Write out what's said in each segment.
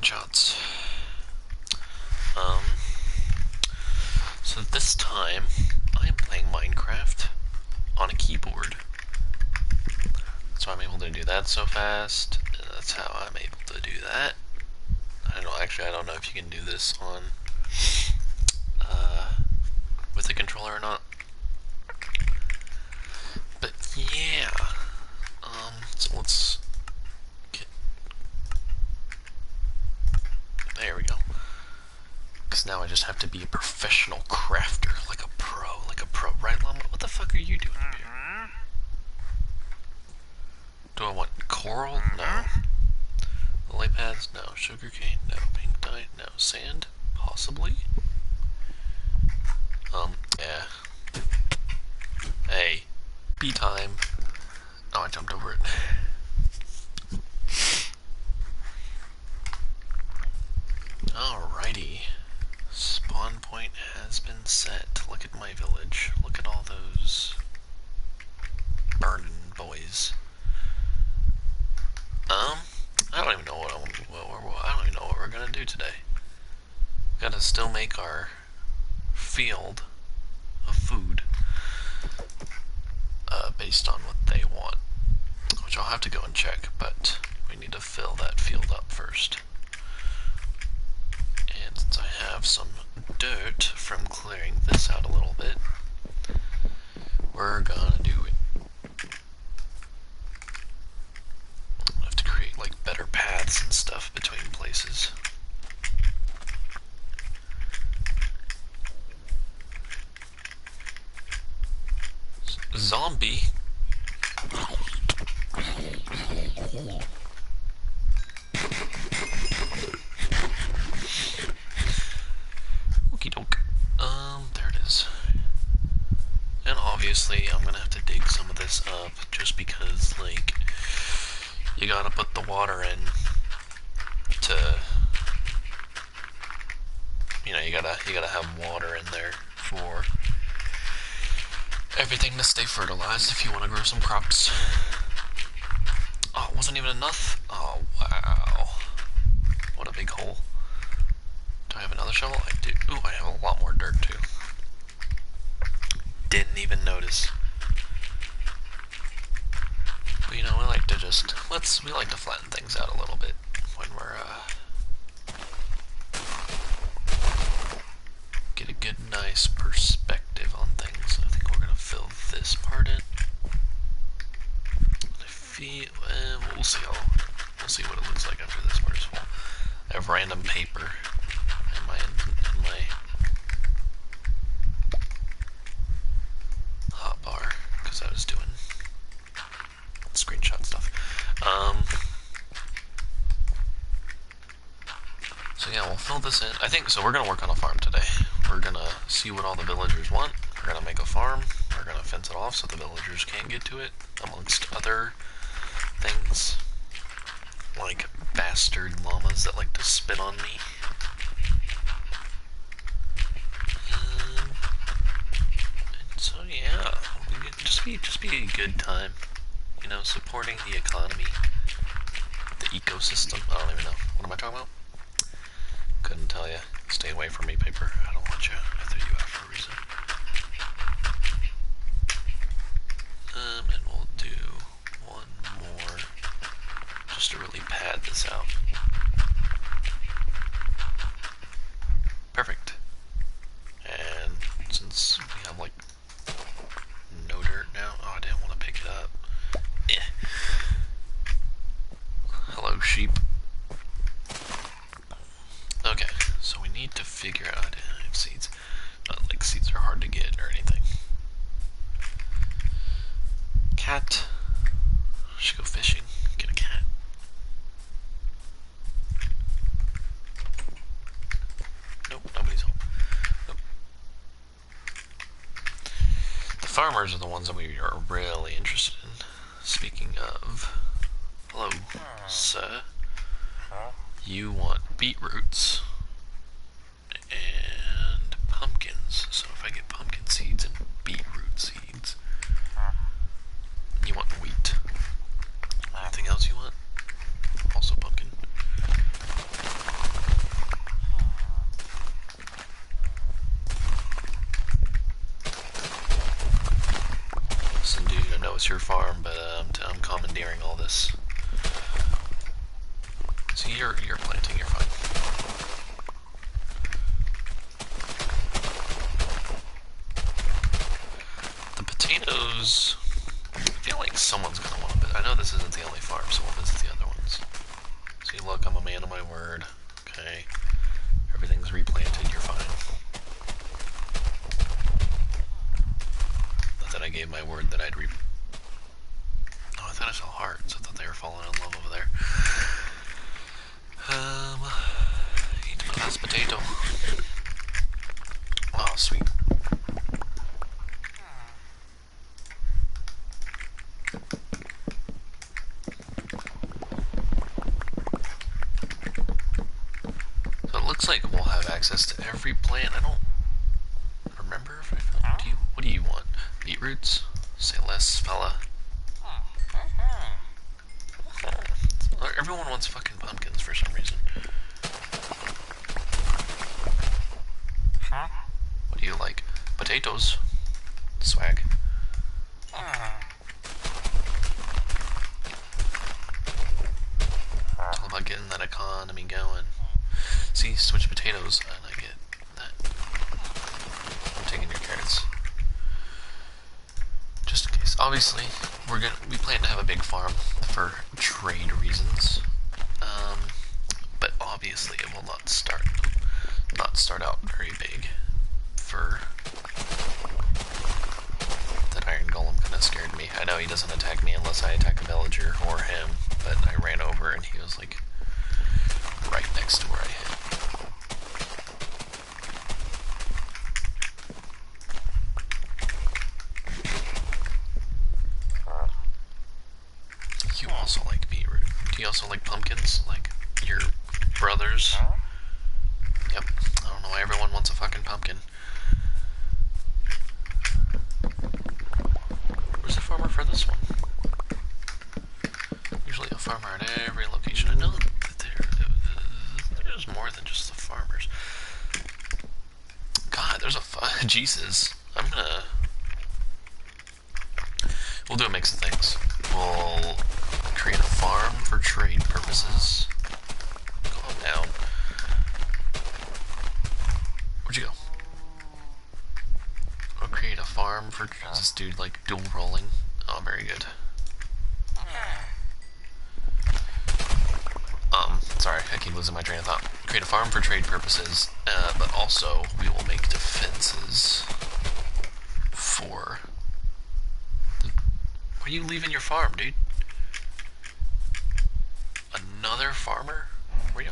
screenshots. Um, so this time, I am playing Minecraft on a keyboard. So I'm able to do that so fast. That's how I'm able to do that. I don't know if you can do this on, with a controller or not. But yeah, so let's get, there we go. Because now I just have to be a professional crafter, like a pro, right, Llama? What the fuck are you doing up here? Do I want coral? No. Lily pads? No. Sugarcane? No. Pink dye? No. Sand? Possibly? Yeah. Hey. Bee time. Oh, I jumped over it. Alrighty. Spawn point has been set. Look at my village. Look at all those burning boys. I don't even know what we're gonna do today. We gotta still make our field of food based on what they want, which I'll have to go and check, but we need to fill that field up first. And since I have some dirt from clearing this out a little bit, we're gonna do it. I have to create like better paths and stuff between places. Zombie. Okie doke. There it is. And obviously I'm gonna have to dig some of this up just because, like, you gotta put the water in to, you know, you gotta have water in there for everything to stay fertilized if you want to grow some crops. Oh, it wasn't even enough? Oh, wow. What a big hole. Do I have another shovel? I do. Ooh, I have a lot more dirt, too. Didn't even notice. But, you know, we like to just, we like to flatten things out a little bit when we're, get a good, nice perspective on things. I think we're gonna fill this part in. We'll see what it looks like after this part is full. I have random paper in my hotbar because I was doing screenshot stuff. So yeah, we'll fill this in. I think so. We're gonna work on a farm today. We're gonna see what all the villagers want. We're gonna make a farm. We're gonna fence it off so the villagers can't get to it, amongst other things like bastard llamas that like to spit on me. And so yeah, just be a good time, you know, supporting the economy, the ecosystem. I don't even know. What am I talking about? Couldn't tell you. Stay away from me, paper. I don't want you. I threw you out for a reason. And we'll do one more just to really pad this out. Perfect. And since we have like no dirt now, oh, I didn't want to pick it up. Hello, sheep. Okay, so we need to figure out if seeds. Not like seeds are hard to get or anything. Cat. Should go fishing. Get a cat. Nope, nobody's home. Nope. The farmers are the ones that we are really interested in. Speaking of, hello, sir. You want beetroots and pumpkins. So if I get pumpkin seeds and beetroot seeds, you want wheat. Anything else you want? Also pumpkin. it's your farm, but I'm commandeering all this. See, you're planting, you're fine. The potatoes, I feel like someone's gonna want to. I know this isn't the only farm, so we'll visit the other ones. See, look, I'm a man of my word. Okay, everything's replanted. You're fine. Not that I gave my word that I'd Oh, I thought I saw hearts. I thought they were falling in love over there. Eat my last potato. Oh, sweet. So it looks like we'll have access to every plant. I don't remember if I found. What do you want? Beetroots? Say less, fella. Everyone wants fucking pumpkins for some reason. What do you like? Potatoes. Swag. It's all about getting that economy going. See, switch potatoes, and I get that. I'm taking your carrots. Just in case. Obviously, we plan to have a big farm for trade reasons. But obviously it will not start out very big. For that iron golem kinda scared me. I know he doesn't attack me unless I attack a villager or him, but I ran over and he was like right next to where I hit. You also like beetroot. Do you also like pumpkins? Like your brothers? Yep. I don't know why everyone wants a fucking pumpkin. Where's the farmer for this one? Usually a farmer at every location. I know that there's more than just the farmers. God, there's a Jesus. We'll do a mix of things. We'll create a farm for trade purposes. Calm down. Where'd you go? We'll create a farm for this dude, like dual rolling. Oh, very good. Sorry, I keep losing my train of thought. Create a farm for trade purposes, but also we will make defenses for the... Where are you leaving your farm, dude? Another farmer? Where you?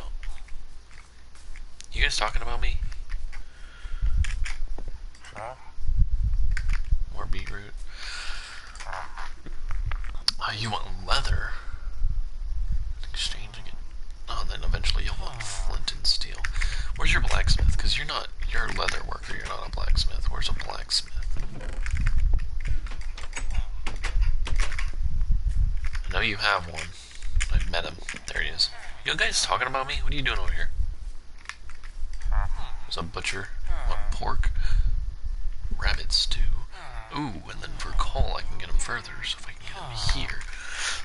You guys talking about me? More beetroot. You want leather? Exchanging it. Oh, and then eventually you'll want flint and steel. Where's your blacksmith? Because you're a leather worker, you're not a blacksmith. Where's a blacksmith? I know you have one. I've met him. There he is. You guys talking about me? What are you doing over here? There's a butcher. What, pork? Rabbit stew. Ooh, and then for coal I can get him further, so if I can get him here.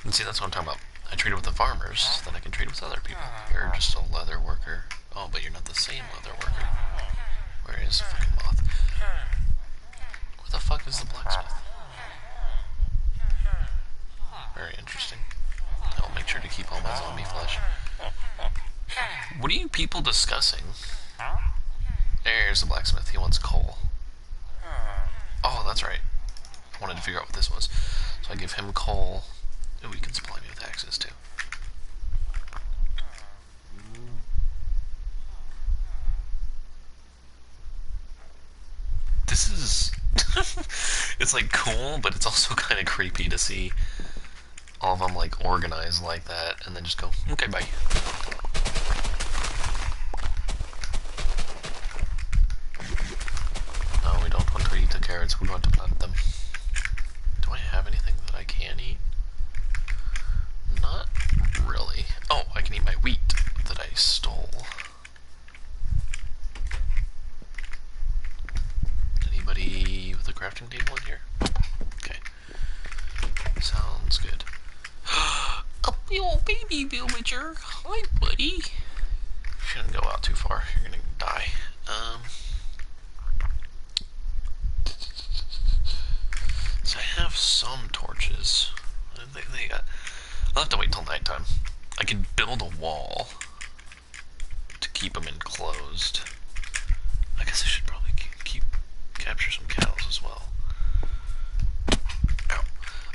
And see, that's what I'm talking about. I trade with the farmers, so then I can trade with other people. You're just a leather worker. Oh, but you're not the same leather worker. Where is the fucking moth? Where the fuck is the blacksmith? Very interesting. I'll make sure to keep all my zombie flesh. What are you people discussing? There's the blacksmith. He wants coal. Oh, that's right. I wanted to figure out what this was. So I give him coal that we can supply me with access to. This is... it's like cool, but it's also kind of creepy to see all of them like organized like that and then just go, okay, bye. No, we don't want to eat the carrots, we want to plant them. Do I have anything that I can eat? Not really. Oh, I can eat my wheat that I stole. Anybody with a crafting table in here? Okay. The old baby villager. Hi, buddy. Shouldn't go out too far. You're gonna die. So I have some torches. I'll have to wait till nighttime. I can build a wall to keep them enclosed. I guess I should probably capture some cows as well. Ow.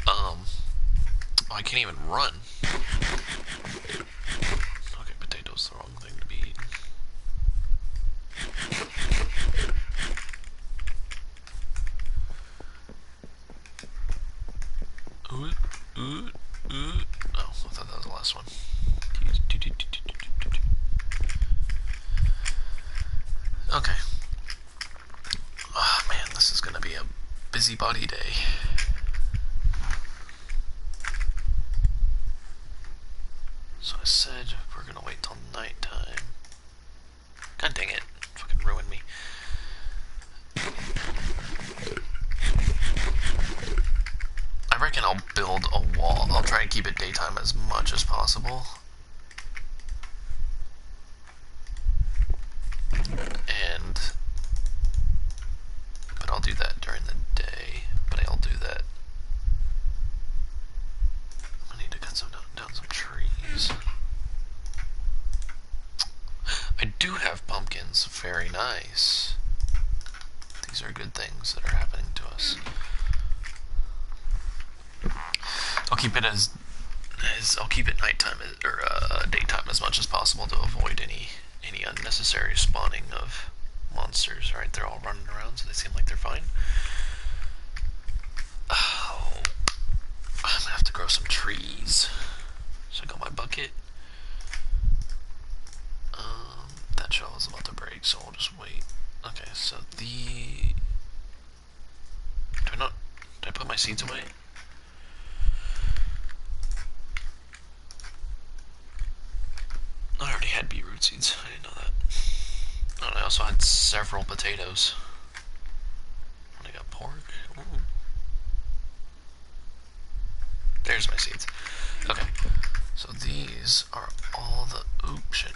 Oh, I can't even run. Okay, potato's the wrong thing to be eating. Oh, I thought that was the last one. Okay. Oh man, this is gonna be a busybody day. So I said we're gonna wait till nighttime. God dang it. Fucking ruined me. I reckon I'll build a wall. I'll try and keep it daytime as much as possible. But I'll do that during the day. But I'll do that. I need to cut down some trees. I do have pumpkins. Very nice. These are good things that are happening to us. I'll keep it I'll keep it nighttime or daytime as much as possible to avoid any unnecessary spawning of monsters. Alright, they're all running around, so they seem like they're fine. Oh, I'm gonna have to grow some trees. So I got my bucket. That shell is about to break, so we'll just wait. Okay, so did I put my seeds away? I already had beetroot seeds. I didn't know that. Oh, and I also had several potatoes. And I got pork. Ooh. There's my seeds. Okay. So these are all the... Oop, shit.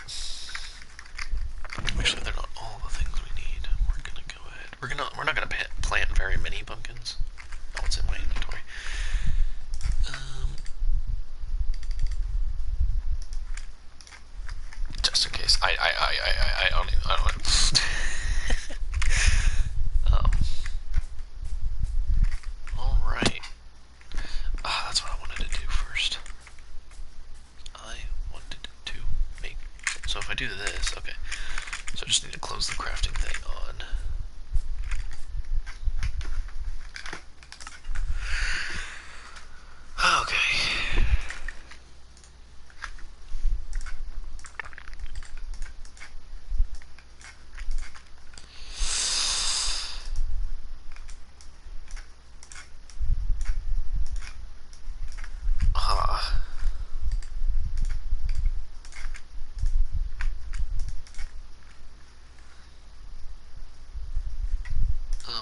Actually, they're not all the things we need. We're gonna go ahead. We're not gonna plant very many pumpkins. Oh, it's in my inventory. Just in case. I don't alright. That's what I wanted to do first. I wanted to make... So if I do this, okay. So I just need to close the crafting thing on. Okay.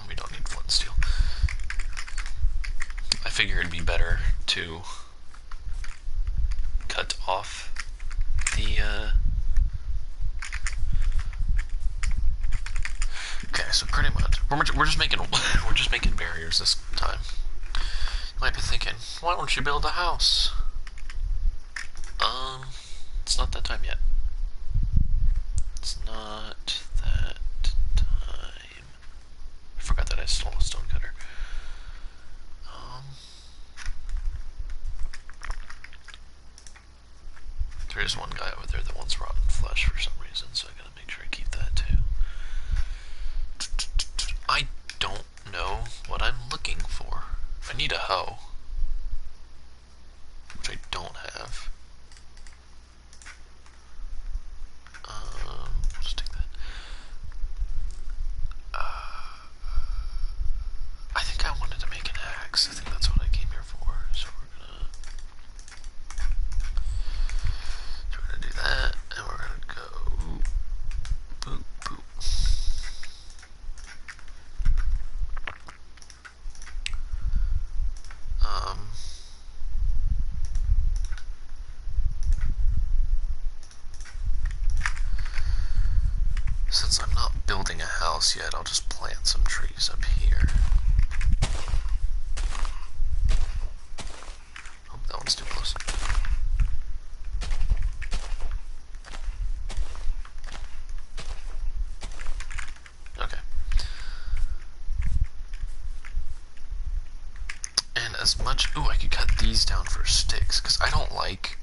We don't need flint and steel. I figure it'd be better to cut off the okay, so pretty much we're just making barriers this time. You might be thinking, why don't you build a house? It's not that time yet. It's not that time. I forgot that I stole a stone cutter. There is one guy over there that wants rotten flesh for some reason, so I gotta make sure I keep that too. I don't know what I'm looking for. I need a hoe, which I don't have. Just take that. I think I wanted to make an axe. I think that's what I came here for. So we're gonna do that, and we're gonna go boop boop. building a house yet, I'll just plant some trees up here. Oh, that one's too close. Okay. And as much... Ooh, I could cut these down for sticks, because I don't like...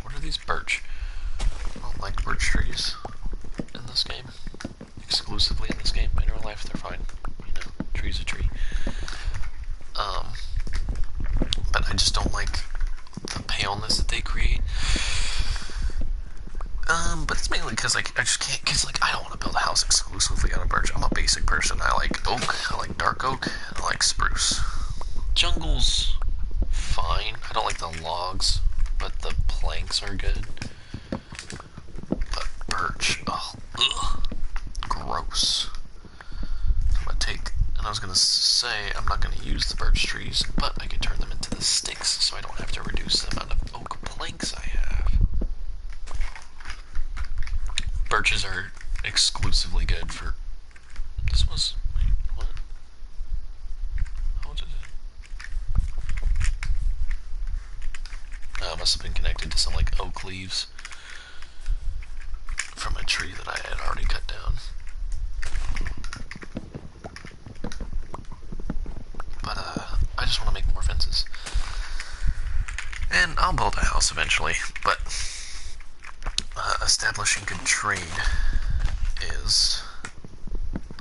what are these? Birch. I don't like birch trees in this game. Exclusively in this game. In real life, they're fine. You know, tree's a tree. But I just don't like the paleness that they create. But it's mainly because, like, I just can't, because, like, I don't want to build a house exclusively out of birch. I'm a basic person. I like oak, I like dark oak, and I like spruce. Jungle's fine. I don't like the logs, but the planks are good. But birch, oh, ugh, gross. I'm gonna take, and I was gonna say, I'm not gonna use the birch trees, but I could turn them into the sticks, so I don't have to reduce the amount of oak planks I have. Birches are exclusively good for... This was... Wait, what? How did it... Oh, it must have been connected to some, like, oak leaves from a tree that I had already cut down. But, I just want to make more fences. And I'll build a house eventually, but... establishing good trade is...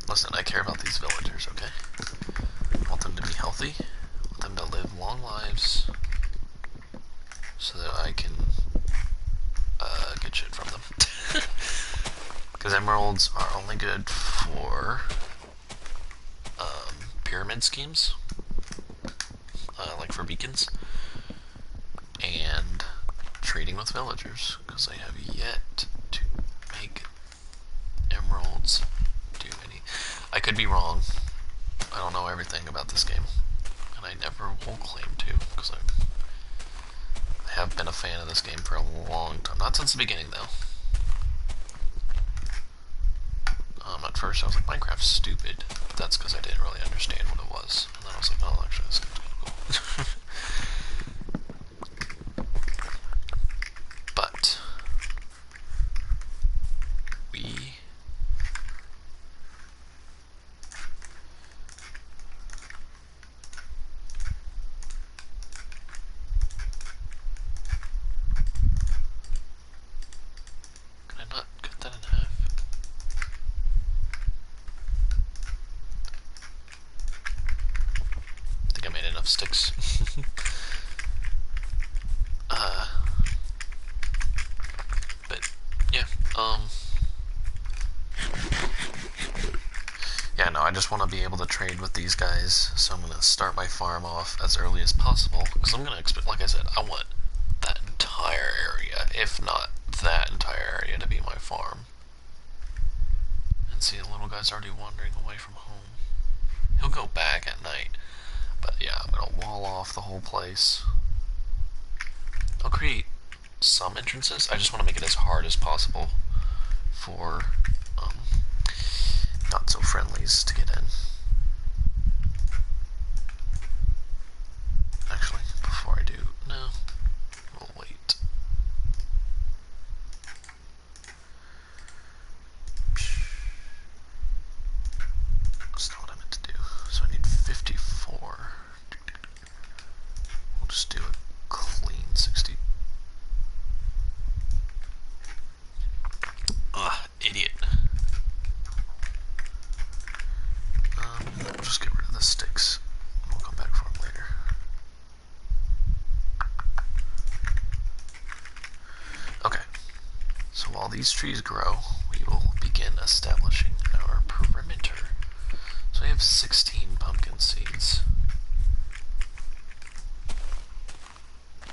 Listen, I care about these villagers, okay? I want them to be healthy, I want them to live long lives, so that I can get shit from them. Because emeralds are only good for pyramid schemes, like for beacons, and trading with villagers, because I have yet to make emeralds do any. I could be wrong. I don't know everything about this game, and I never will claim to, because I have been a fan of this game for a long time. Not since the beginning, though. At first I was like, Minecraft's stupid, but that's because I didn't really understand what it was. And then I was like, oh, actually, this game's kind of cool. But we can I not cut that in half? I think I made enough sticks. But yeah, yeah, no, I just want to be able to trade with these guys, so I'm going to start my farm off as early as possible, because I'm going to expect, like I said, I want that entire area, if not that entire area, to be my farm. And see, the little guy's already wandering away from home. He'll go back at night, but yeah, I'm going to wall off the whole place. I'll create some entrances. I just want to make it as hard as possible for not so friendlies to get in. Actually, before I do, no, we'll wait. That's not what I meant to do. So I need 54. We'll just do a clean 60. Idiot. We'll just get rid of the sticks. We'll come back for them later. Okay. So while these trees grow, we will begin establishing our perimeter. So I have 16 pumpkin seeds.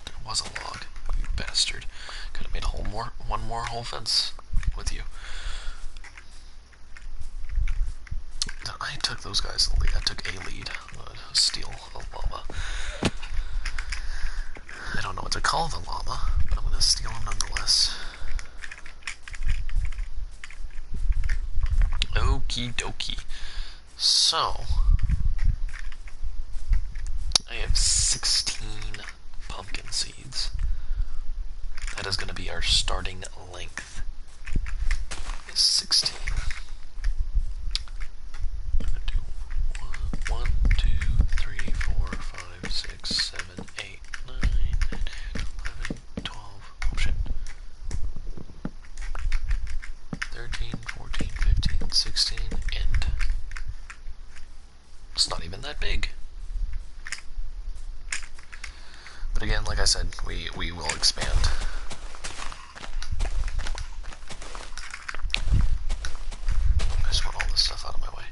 There was a log, you bastard. Could have made one more whole fence with you. Then I took those guys the lead. I took a lead. I'm gonna steal a llama. I don't know what to call the llama, but I'm gonna steal him nonetheless. Okie dokie. So, I have 16 pumpkin seeds. That is going to be our starting length. Is 16. I'm going to do 1, 2, 3, 4, 5, 6, 7, 8, 9, 10, 11, 12. Oh shit. 13, 14, 15, 16, and it's not even that big. But again, like I said, we will expand. I just want all this stuff out of my way.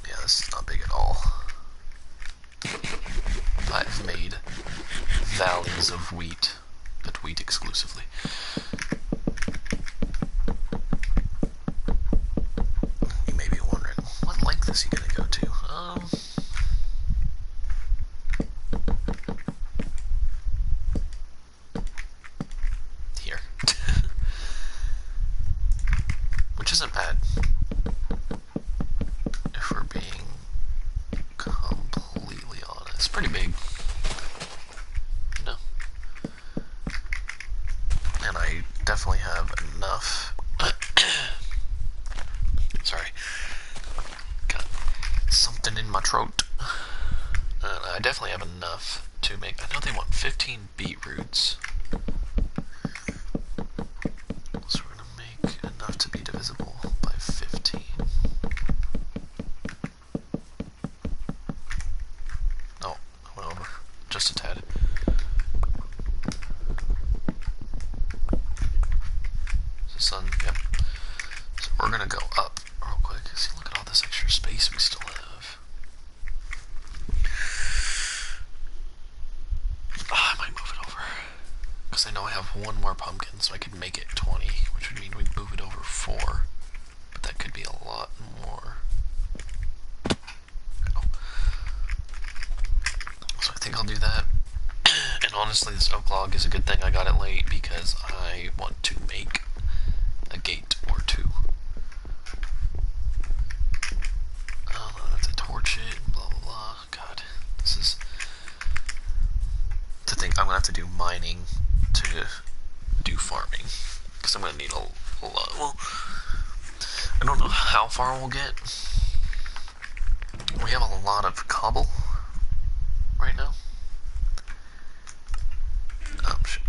Yeah, this is not big at all. I've made valleys of wheat, but wheat exclusively. You may be wondering, what length is he going to go to? Here. Which isn't bad, if we're being completely honest. Pretty big. No. And I definitely have enough. Sorry. Got something in my throat. I definitely have enough to make. I know they want 15 beetroots. So we're going to make enough to be divisible by 15. Oh, I went over. Just a tad. The sun, yep. So we're going to go up real quick. See, look at all this extra space we still have. I might move it over. Because I know I have one more pumpkin, so I could make it 20, which would mean we'd move it over 4. But that could be a lot more. Oh. So I think I'll do that. And honestly, this oak log is a good thing I got it late, because I want to make a gate or 2. I have to torch it and blah blah blah. God, this is... To think I'm going to have to do mining to do farming, because I'm going to need a lot. Well, I don't know how far we'll get. We have a lot of cobble right now. Oh, shit.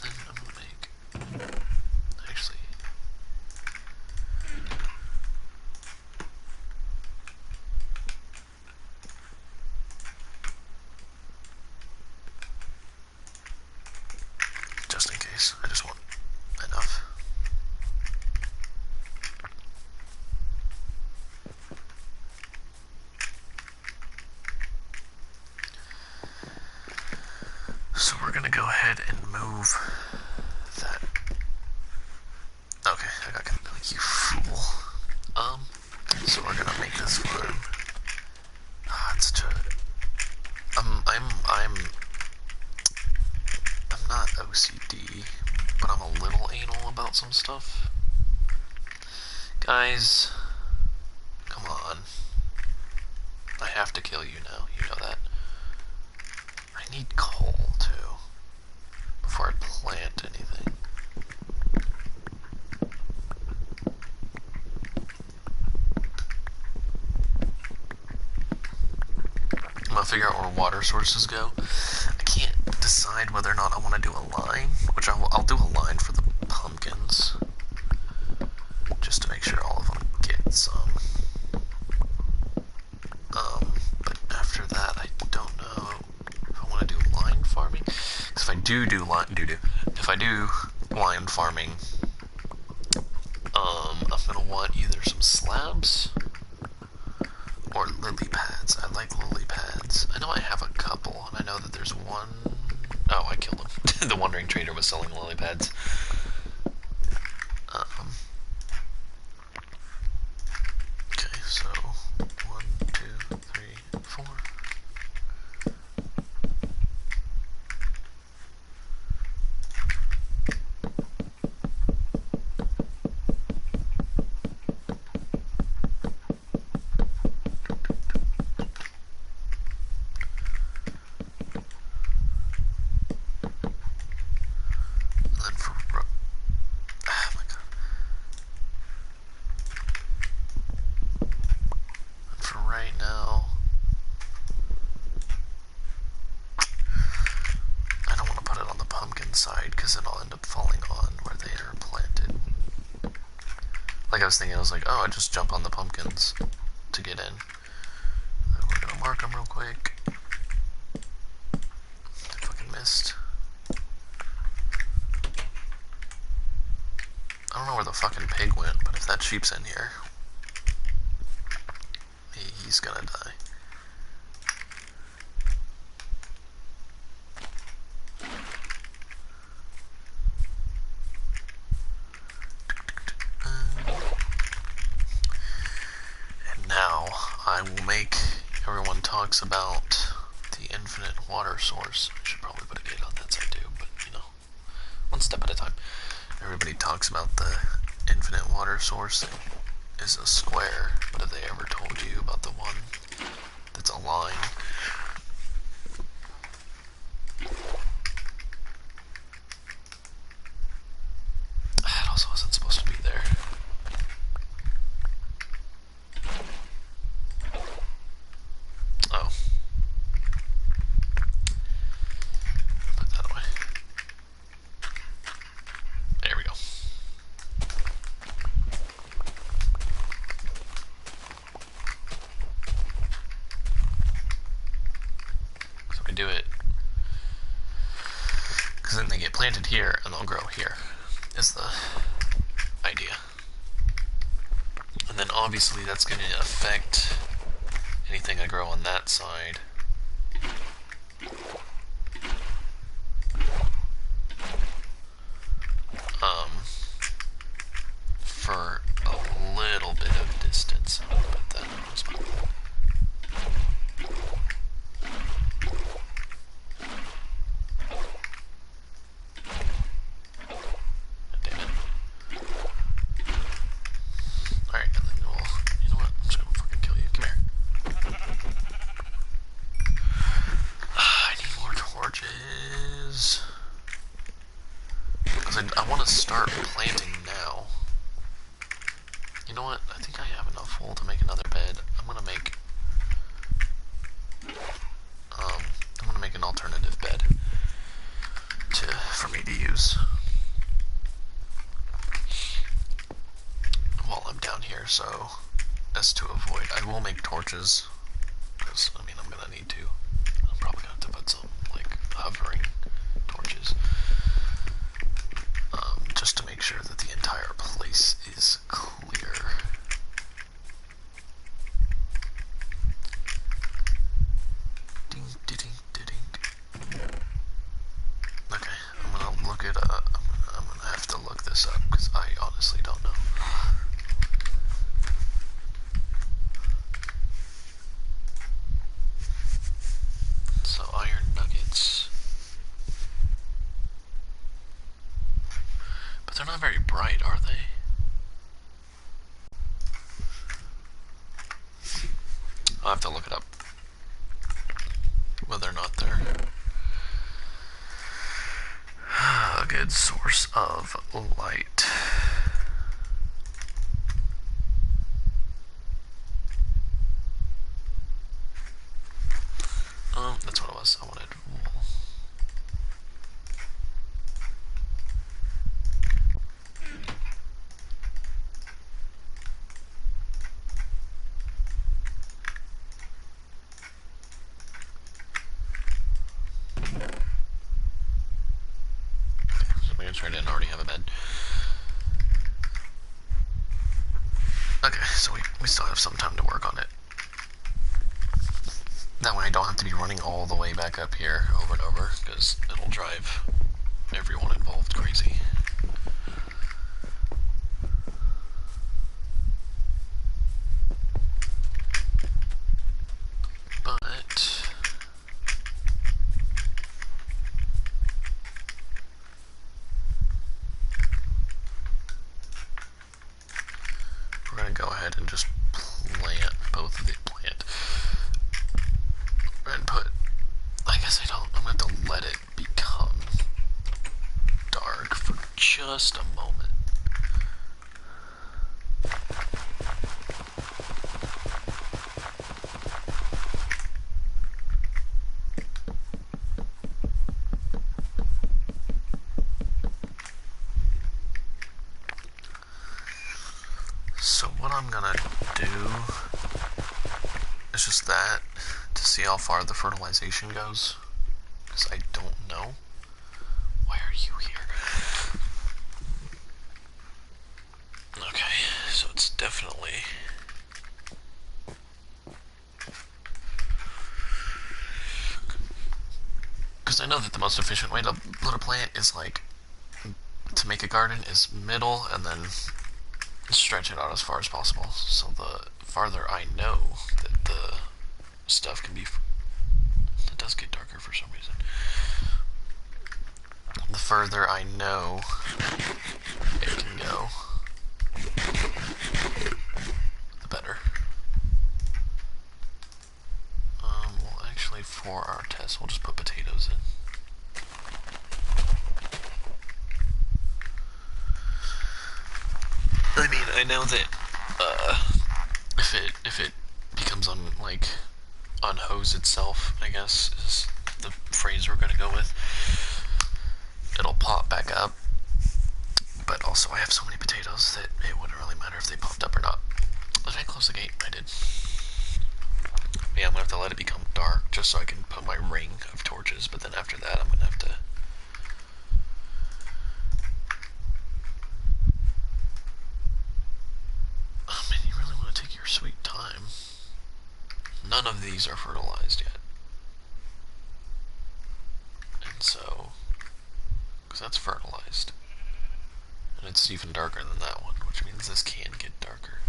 Then I'm going to make... Actually... Just in case. I just want enough. So we're going to go ahead and move that. Okay, I got kind of like, you fool. So we're going to make this farm. It's such a... I'm not OCD, but I'm a little anal about some stuff. Guys, come on. I have to kill you now, you know that. I need coal, too, before I plant anything. I'm gonna figure out where water sources go. I can't decide whether or not I want to do a line, which I'll do a line for the pumpkins, just to make sure all of them get some. But after that, I don't know if I want to do line farming. Because if I do line farming, I'm gonna want either some slabs or lily pads. I like lily pads. I know I have a couple, and I know that there's one... Oh, I killed him. The Wandering Trader was selling lily pads. inside, because then I'll end up falling on where they are planted. Like I was thinking, I was like, oh, I just jump on the pumpkins to get in. We're gonna mark them real quick. I fucking missed. I don't know where the fucking pig went, but if that sheep's in here, he's gonna die. And now I will make everyone talks about the infinite water source. I should probably put a gate on that side too, but you know, one step at a time. Everybody talks about the infinite water source is a square, but have they ever told you about the one that's a line? It also wasn't supposed to be there. Oh. Put that away. There we go. So we do it, because then they get planted here and they'll grow here, is the idea. And then obviously that's going to affect anything I grow on that side. For a little bit of distance. But that was fine. Damn it. Alright, and then we'll... You know what? I'm just gonna fucking kill you. Come here. I need more torches. Because I want to start planting now. You know what? I think I have enough wool to make another bed. I'm gonna make an alternative bed for me to use while I'm down here, so as to avoid, I will make torches, because I mean I'm gonna need to. I'm probably gonna have to put some like hovering torches, just to make sure that the entire place is clear. Ding, ding, ding, ding. Okay, I'm gonna look it up. I'm gonna have to look this up because I honestly don't know. So iron nuggets. But they're not very bright, are they? I'll have to look it up. Whether or not they're a good source of light. That's what it was. I wanted wool. I didn't already have a bed. Okay, so we still have some time to work on it. That way I don't have to be running all the way back up here over and over, because it'll drive everyone involved crazy. But we're gonna go ahead and just plant both of the and put, I guess I'm gonna have to let it become dark for just a moment. what I'm gonna do is just that to see how far the fertilization goes. Because I don't know. Why are you here? Okay, so it's definitely... Because I know that the most efficient way to put a plant is like, to make a garden is middle and then stretch it out as far as possible. So the farther I know that the stuff can be... It does get darker for some reason. The further I know it can go, the better. Well, actually, for our test, we'll just put potatoes in. I mean, I know that if it becomes unhose itself, I guess is the phrase we're gonna go with. It'll pop back up. But also, I have so many potatoes that it wouldn't really matter if they popped up or not. Did I close the gate? I did. Yeah, I'm gonna have to let it become dark just so I can put my ring of torches. But then after that, I'm gonna have to. Oh man, you really want to take your sweet time. None of these are fertilized yet. And so, because that's fertilized. And it's even darker than that one, which means this can get darker.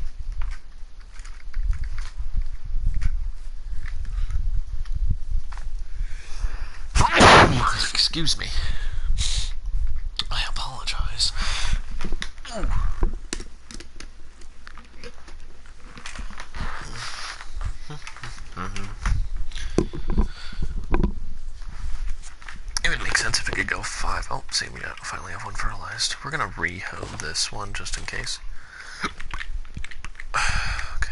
Excuse me. I apologize. It would make sense if it could go 5. Oh, see, we finally have one fertilized. We're gonna re-hoe this one just in case. Okay.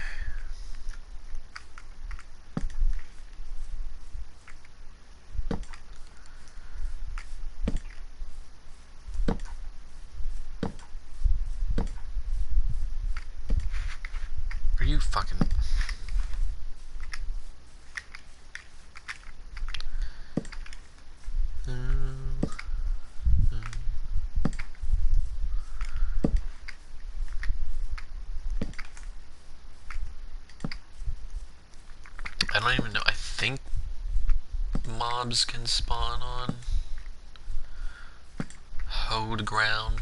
Are you fucking... I don't even know. I think mobs can spawn on hoed ground,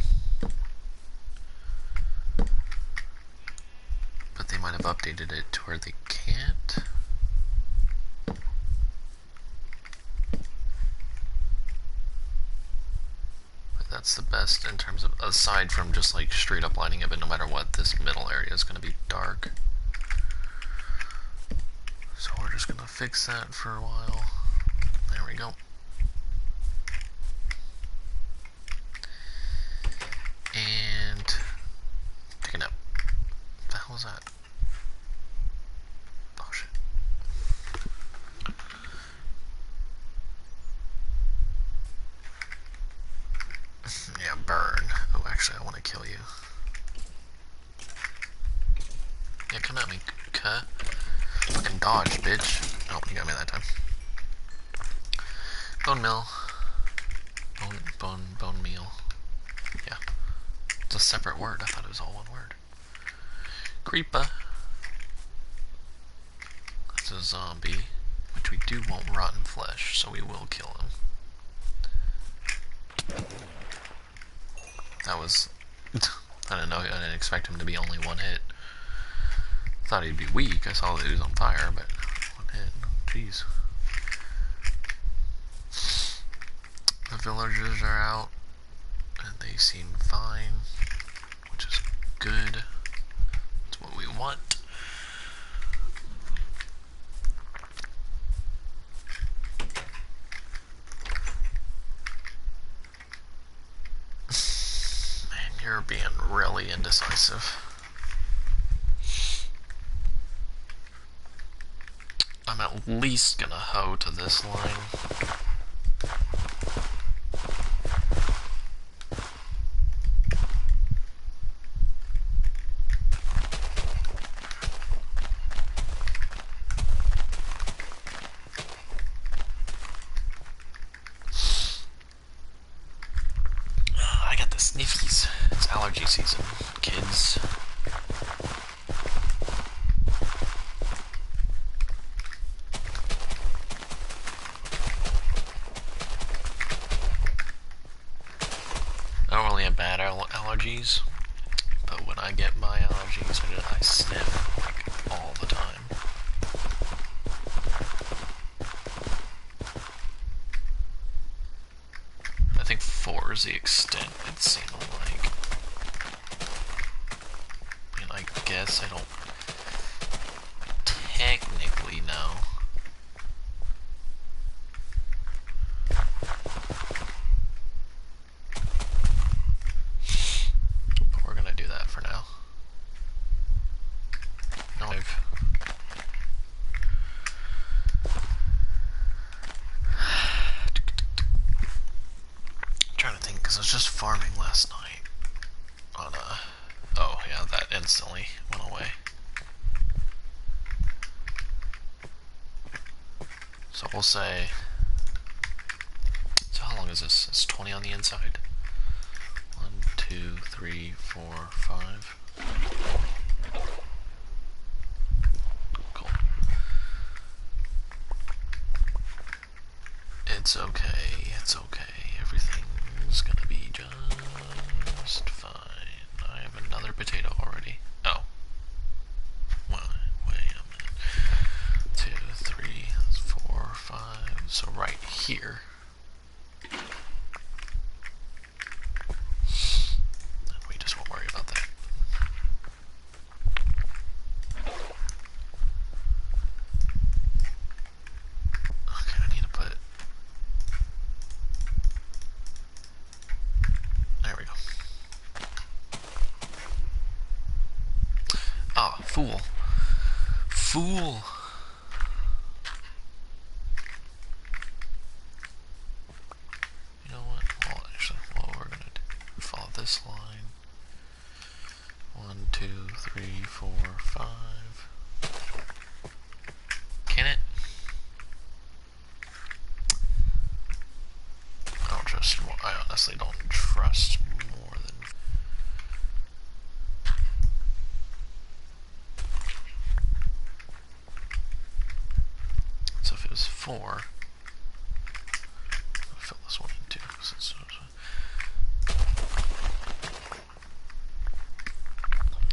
but they might have updated it to where they can't. But that's the best in terms of, aside from just like straight up lining it, but no matter what, this middle area is going to be dark. So we're just gonna fix that for a while. There we go. And take a nap. What the hell was that? Oh shit. Yeah, burn. Oh, actually, I want to kill you. Yeah, come at me, cuh. Fucking dodge, bitch. Oh, you got me that time. Bone meal. Bone meal. Yeah. It's a separate word. I thought it was all one word. Creeper. That's a zombie. Which we do want rotten flesh, so we will kill him. That was... I don't know, I didn't expect him to be only one hit. Thought he'd be weak. I saw that he was on fire, but one hit. Jeez. The villagers are out, and they seem fine, which is good. That's what we want. Man, you're being really indecisive. I'm at least gonna hoe to this line. sniffies. It's allergy season, kids. I don't really have bad allergies, but when I get my allergies, I sniff like all the time. I think 4 is the extent it seemed like. I mean, I guess I don't technically know. But we're gonna do that for now. No, I'm trying to think, because I was just farming last night on oh yeah, that instantly went away. So we'll say, so how long is this? It's 20 on the inside. 1, 2, 3, 4, 5. Cool. It's okay, it's okay. Everything's gonna be just fine. I have another potato already. Oh. Wait a minute. 2, 3, 4, 5. So right here. And we just won't worry about that. Okay, I need to put... There we go. Ah, fool. Fool! You know what? Well, actually, what we're gonna do, follow this line. 1, 2, 3, 4, 5. Can it? I honestly don't trust more than... So if it was 4, I'll fill this one in too.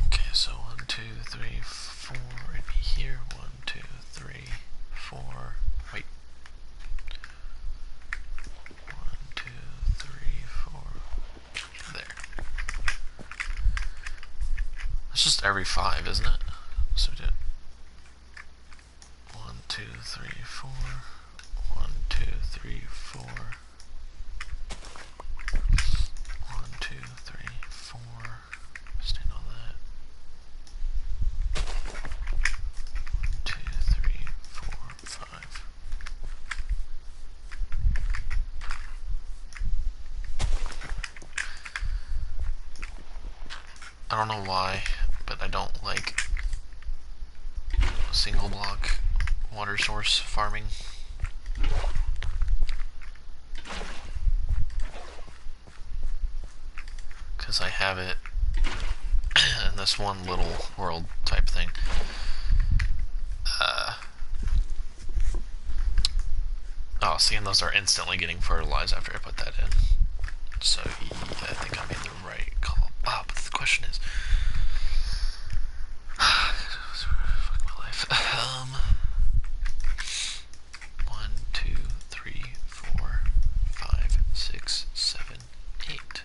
Okay, so 1, 2, 3, 4, it'd be here. 1, 2, 3, 4. Wait. 1, 2, 3, 4. There. That's just every 5, isn't it? So we did 1, 2, 3, 4. 1, 2, 3, 4. 1, 2, 3, 4. Stand on that. 1, 2, 3, 4, 5. I don't know why, but I don't like single block water source farming. Because I have it in this one little world type thing. Oh, see, and those are instantly getting fertilized after I put that in. So, yeah, I think I made the right call. Oh, but the question is... fuck my life. 1, 2, 3, 4, 5, 6, 7, 8.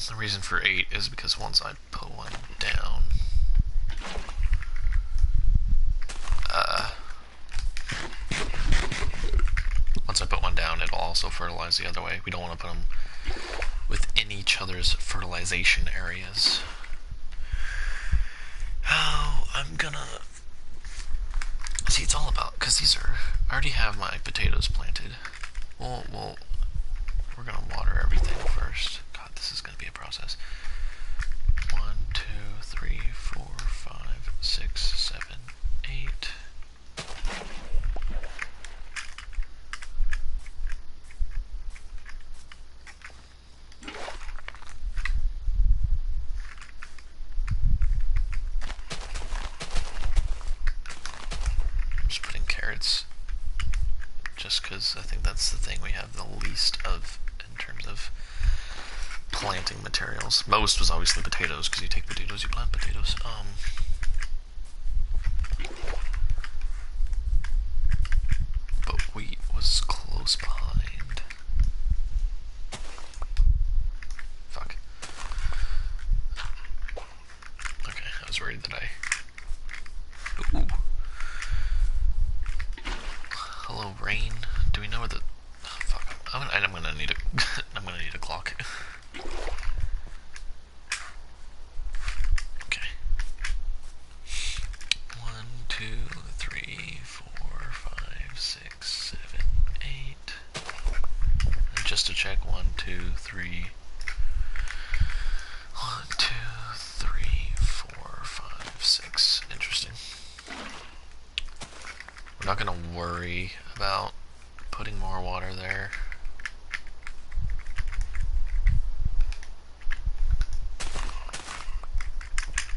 The reason for 8 is because once I put one down, it'll also fertilize the other way. We don't want to put them within each other's fertilization areas. Oh, I'm gonna... See, it's all about... Because these are... I already have my potatoes planted. We'll we're gonna water everything first. God, this is gonna be a process. 1, 2, 3, 4, 5, 6, 7, 8. Just putting carrots, just because I think that's the thing we have the least of in terms of planting materials. Most was obviously potatoes, because you take potatoes, you plant potatoes. But wheat was close behind. Fuck. Okay, I was worried that I... Ooh. Hello, rain. Do we know where the... Oh, fuck. I'm gonna need a... I'm gonna need a clock. Okay. 1, 2, 3, 4, 5, 6, 7, 8. And just to check, 1, 2, 3... 1, 2, 3, 4, 5, 6. Interesting. We're not gonna worry about putting more water there.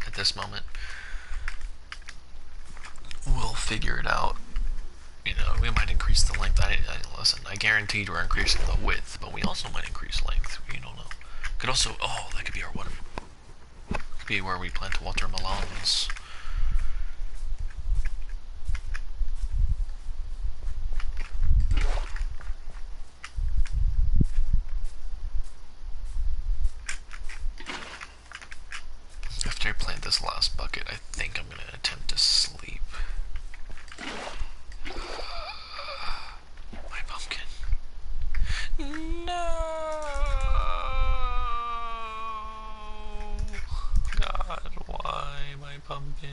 At this moment. We'll figure it out. You know, we might increase the length. Listen, I guaranteed we're increasing the width, but we also might increase length. We don't know. Could also, oh, that could be our water. Could be where we plant watermelons. After I plant this last bucket, I think I'm gonna attempt to sleep. My pumpkin. No! God, why my pumpkin?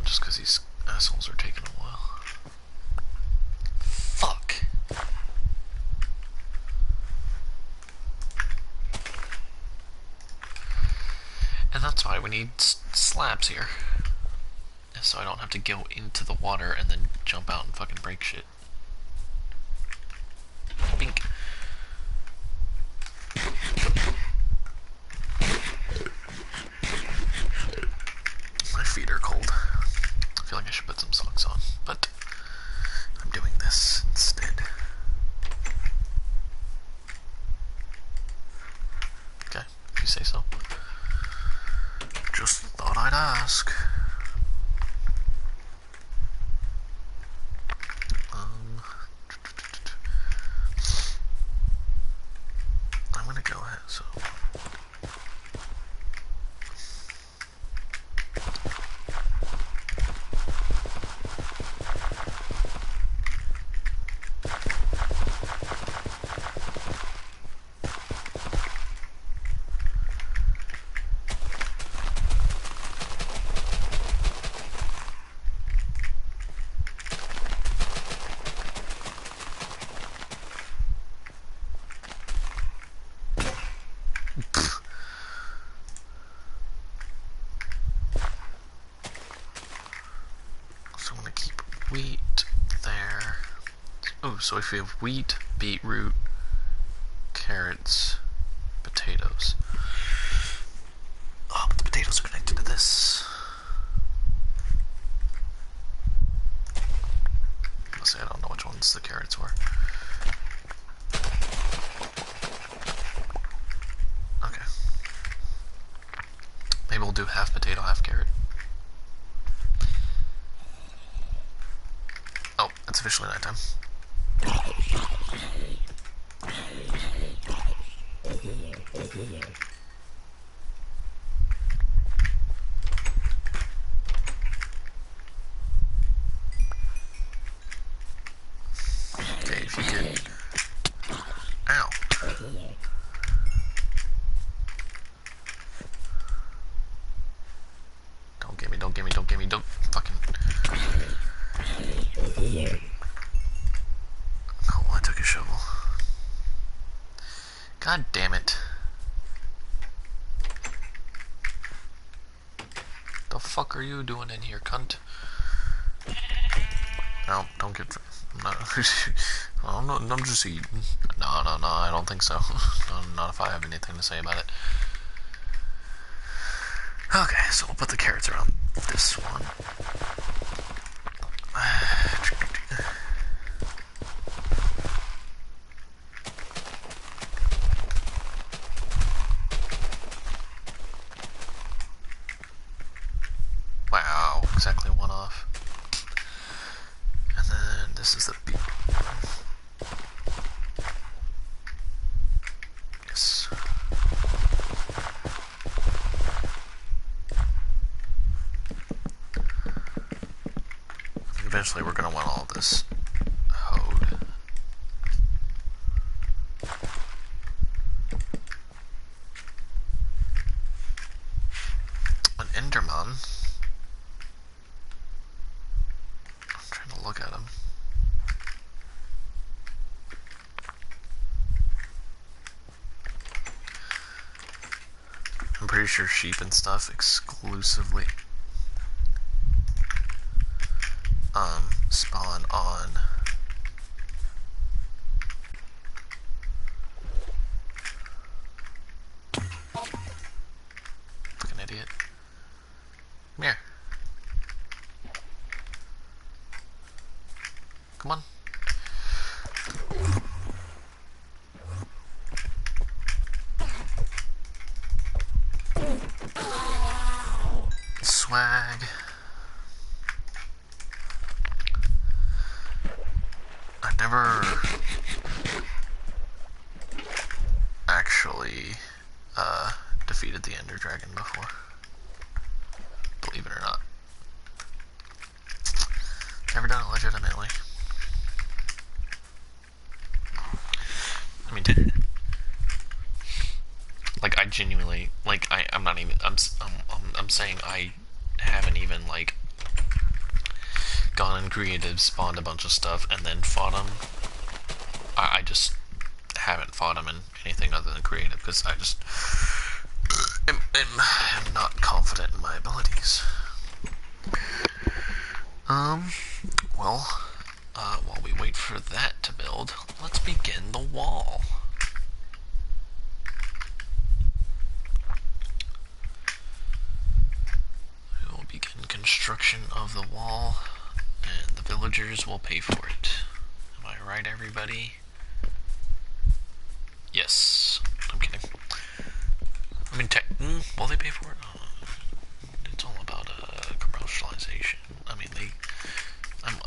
Just because these assholes are taking a while. Fuck. And that's why we need slabs here. So I don't have to go into the water and then jump out and fucking break shit. Bink. My feet are cold. I feel like I should put some socks on, but I'm doing this instead. Okay, if you say so. Just thought I'd ask. I'm gonna go ahead, so... So I'm gonna keep wheat there. Oh, so if we have wheat, beetroot, carrots, potatoes. Oh, but the potatoes are connected to this. Honestly, I don't know which ones the carrots were. Okay. Maybe we'll do half potato, half carrot. Oh, it's officially nighttime. Okay, if you could... Ow. God damn it. The fuck are you doing in here, cunt? No, don't get... I'm just eating. No, I don't think so. Not if I have anything to say about it. Okay, so we'll put the carrots around this one. Wow, exactly one off. And then this is the beet. Yes. Eventually we're going to want all this hoed. An Enderman. I'm trying to look at him. I'm pretty sure sheep and stuff exclusively spawn on fucking idiot. Come here. Come on. Swag. I've never actually defeated the Ender Dragon before. Believe it or not. Never done it legitimately. I mean, like I genuinely, like I'm not even. I'm saying I haven't even like gone in creative, spawned a bunch of stuff, and then fought them. I just haven't fought them in anything other than creative because I just am not confident in my abilities. Well, while we wait for that to build, let's begin the wall. We will begin construction of the wall, and the villagers will pay for it. Am I right, everybody? Yes. I'm kidding. I mean, will they pay for it? It's all about commercialization. I mean,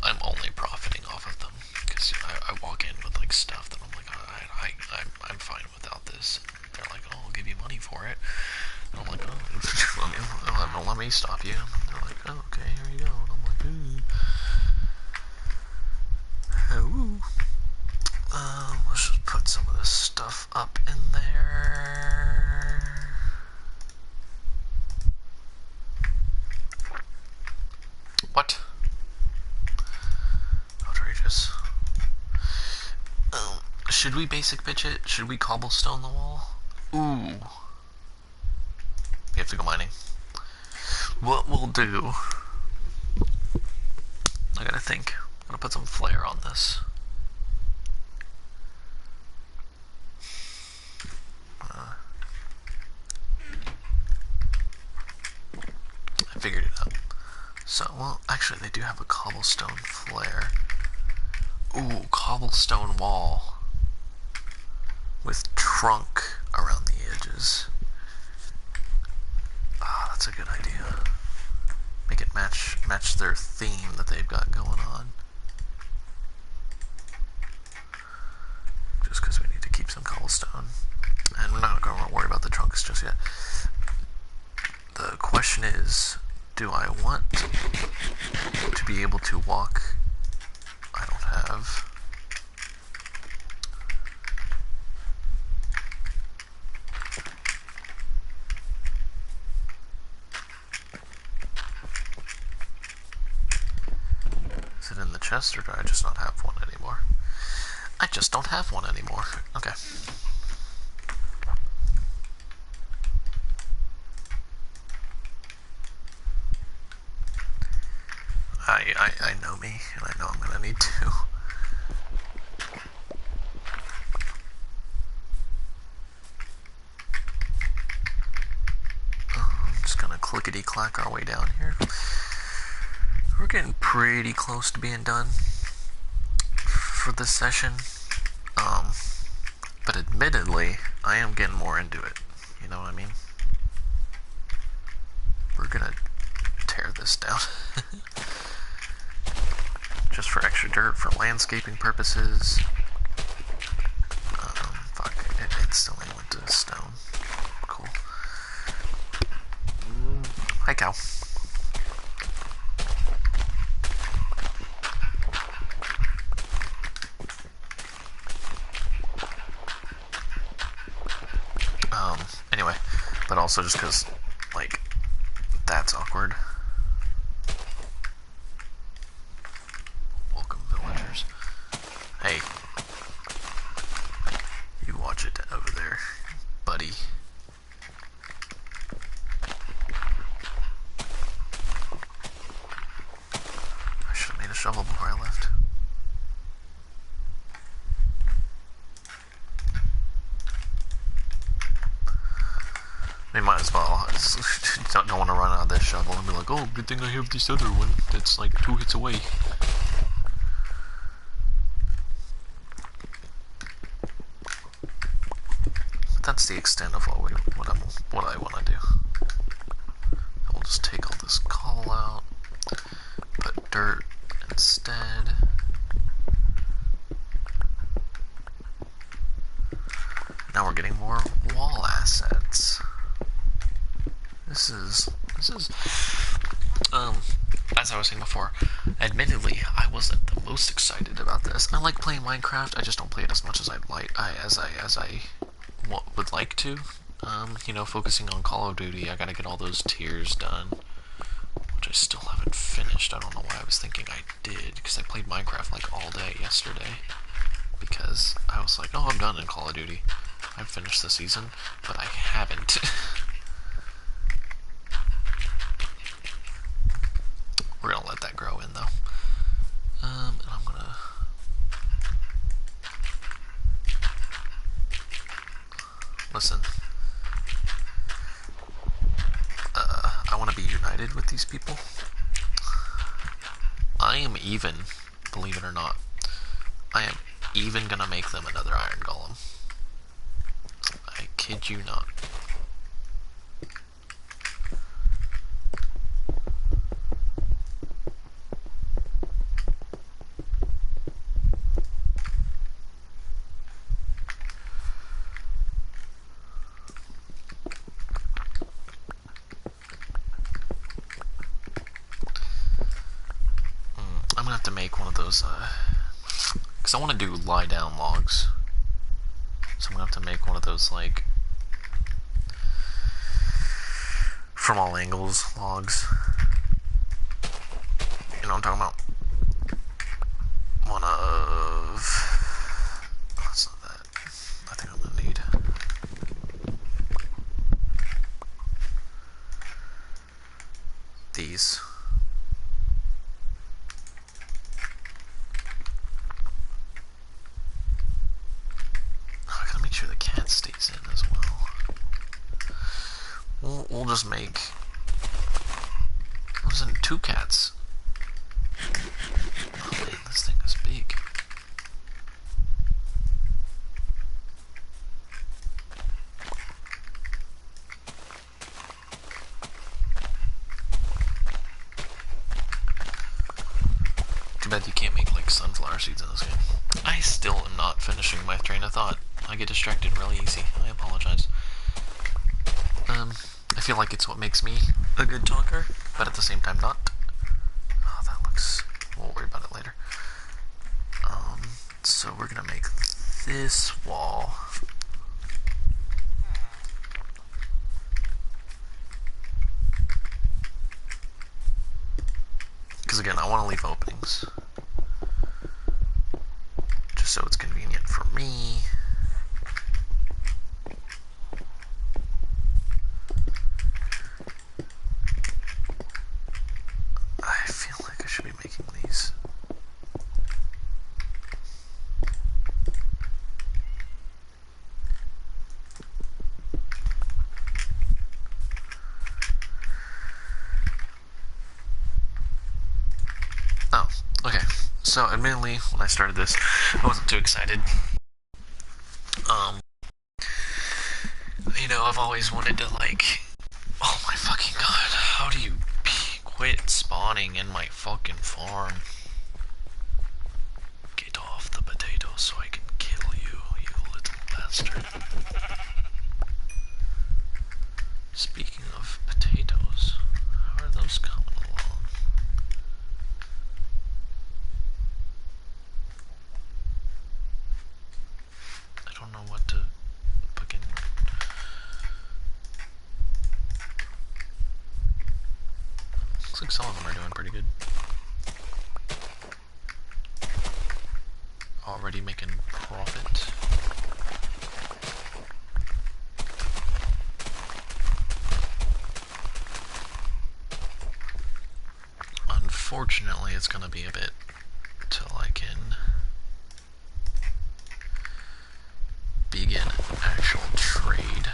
I'm only profiting off of them because I walk in with like stuff that I'm like, I'm fine without this. And they're like, oh, I'll give you money for it. And I'm like, oh, let me stop you. And they're like, oh, okay, here you go. And I'm like, ooh. Let's just put some of this stuff up in there. What? Outrageous. Should we basic bitch it? Should we cobblestone the wall? Ooh. We have to go mining. What we'll do... I gotta think. I'm gonna put some flare on this. I figured it out. So, well, actually they do have a cobblestone flare. Ooh, cobblestone wall. With trunk around the edges. Ah, that's a good idea. Make it match their theme that they've got going on. Just because we need to keep some cobblestone. And we're not going to worry about the trunks just yet. The question is, do I want to be able to walk? I don't have. Is it in the chest, or do I just not have one anymore? I just don't have one anymore. Okay. I know me, and I know I'm gonna need to. I'm just gonna clickety-clack our way down here. We're getting pretty close to being done for this session. But admittedly, I am getting more into it. You know what I mean? We're gonna tear this down. Just for extra dirt, for landscaping purposes. Fuck, it instantly went to stone. Cool. Hi, cow. Anyway, but also just because, like, that's awkward. Welcome, villagers. Hey. You watch it over there, buddy. I should have made a shovel before I left. I might as well. Don't want to run out of this shovel and be like, oh, good thing I have this other one that's like 2 hits away. But that's the extent of what I want to do. We'll just take all this coal out, put dirt instead. Now we're getting more wall assets. This is, as I was saying before, admittedly, I wasn't the most excited about this. I like playing Minecraft, I just don't play it as much as I'd like, as I would like to. You know, focusing on Call of Duty, I gotta get all those tiers done, which I still haven't finished. I don't know why I was thinking I did, because I played Minecraft like all day yesterday, because I was like, oh, I'm done in Call of Duty. I've finished the season, but I haven't. We're gonna let that grow in, though. And I'm gonna... Listen. I want to be united with these people. I am even, believe it or not, I am even gonna make them another iron golem. I kid you not. I'm gonna have to make one of those, because I want to do lie down logs. So I'm gonna have to make one of those, like, from all angles logs. You know what I'm talking about? One of... That's not that. I think I'm gonna need... these. I gotta make sure the cat stays in as well. We'll just make... What is it? 2 cats. Oh man, this thing is big. Too bad you can't make like sunflower seeds in this game. I still am not finishing my train of thought. I get distracted really easy. I apologize. I feel like it's what makes me a good talker, but at the same time not. Oh, that looks... We'll worry about it later. So we're gonna make this wall. Because again, I want to leave openings. Just so it's convenient for me. I feel like I should be making So admittedly, when I started this, I wasn't too excited. Um, I've always wanted to oh my fucking god, how do you quit spawning in my fucking farm? Get off the potatoes so I can kill you, you little bastard. Speaking of potatoes, how are those coming along? I don't know what to fucking... Looks like some of them are doing pretty good. Already making profit. Unfortunately, it's gonna be a bit till I can begin actual trade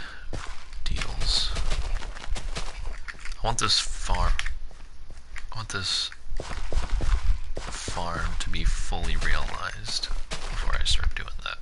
deals. I want this farm to be fully realized before I start doing that.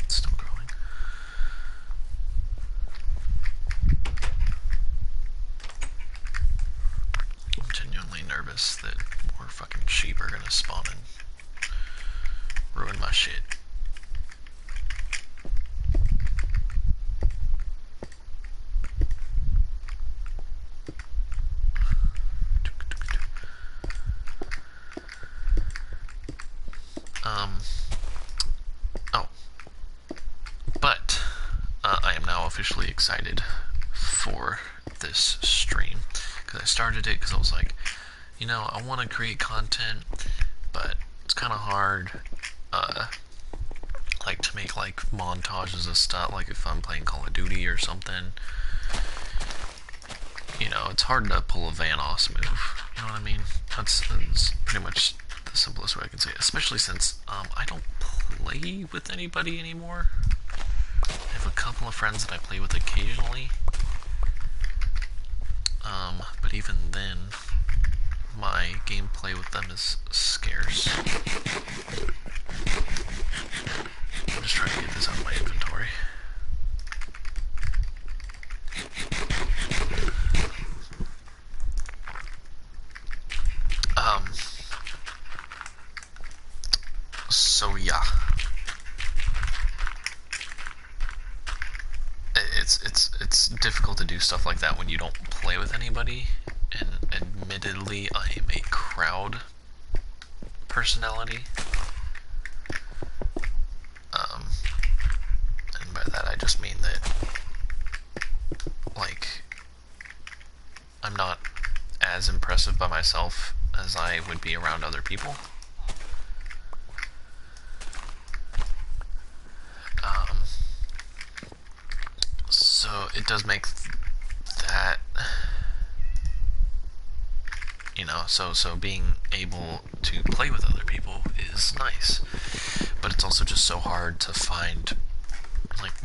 It's still growing. I'm genuinely nervous that more fucking sheep are gonna spawn and ruin my shit. Oh. But, I am now officially excited for this stream. Because I started it because I was like, I want to create content, but it's kind of hard, to make, montages of stuff, if I'm playing Call of Duty or something. It's hard to pull a Vanoss move, you know what I mean? That's pretty much the simplest way I can say it, especially since, I don't play with anybody anymore. I have a couple of friends that I play with occasionally, but even then, my gameplay with them is scarce. I'm just trying to get this out of my inventory. So yeah. It's difficult to do stuff like that when you don't play with anybody, and admittedly I am a crowd personality. And by that I just mean that I'm not as impressive by myself as I would be around other people. So it does make that, so being able to play with other people is nice, but it's also just so hard to find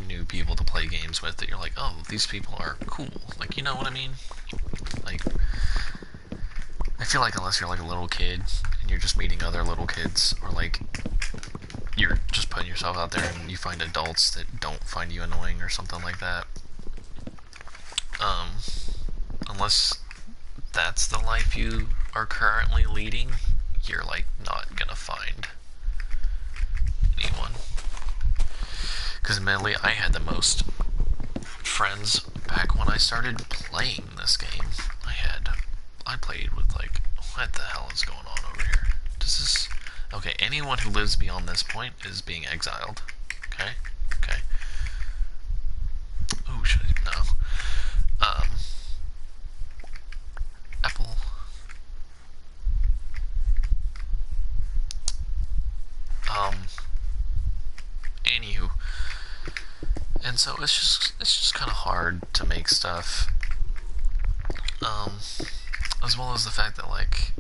new people to play games with that you're like, oh, these people are cool, you know what I mean? I feel like unless you're a little kid and you're just meeting other little kids, or you're just putting yourself out there and you find adults that don't find you annoying or something like that, unless that's the life you are currently leading, you're not gonna find anyone. Because admittedly, I had the most friends back when I started playing this game. I played with what the hell is going on over here? Okay, anyone who lives beyond this point is being exiled. Okay? Okay. Oh, should I? No. Apple. Anywho. And so it's just kind of hard to make stuff as well as the fact that, like,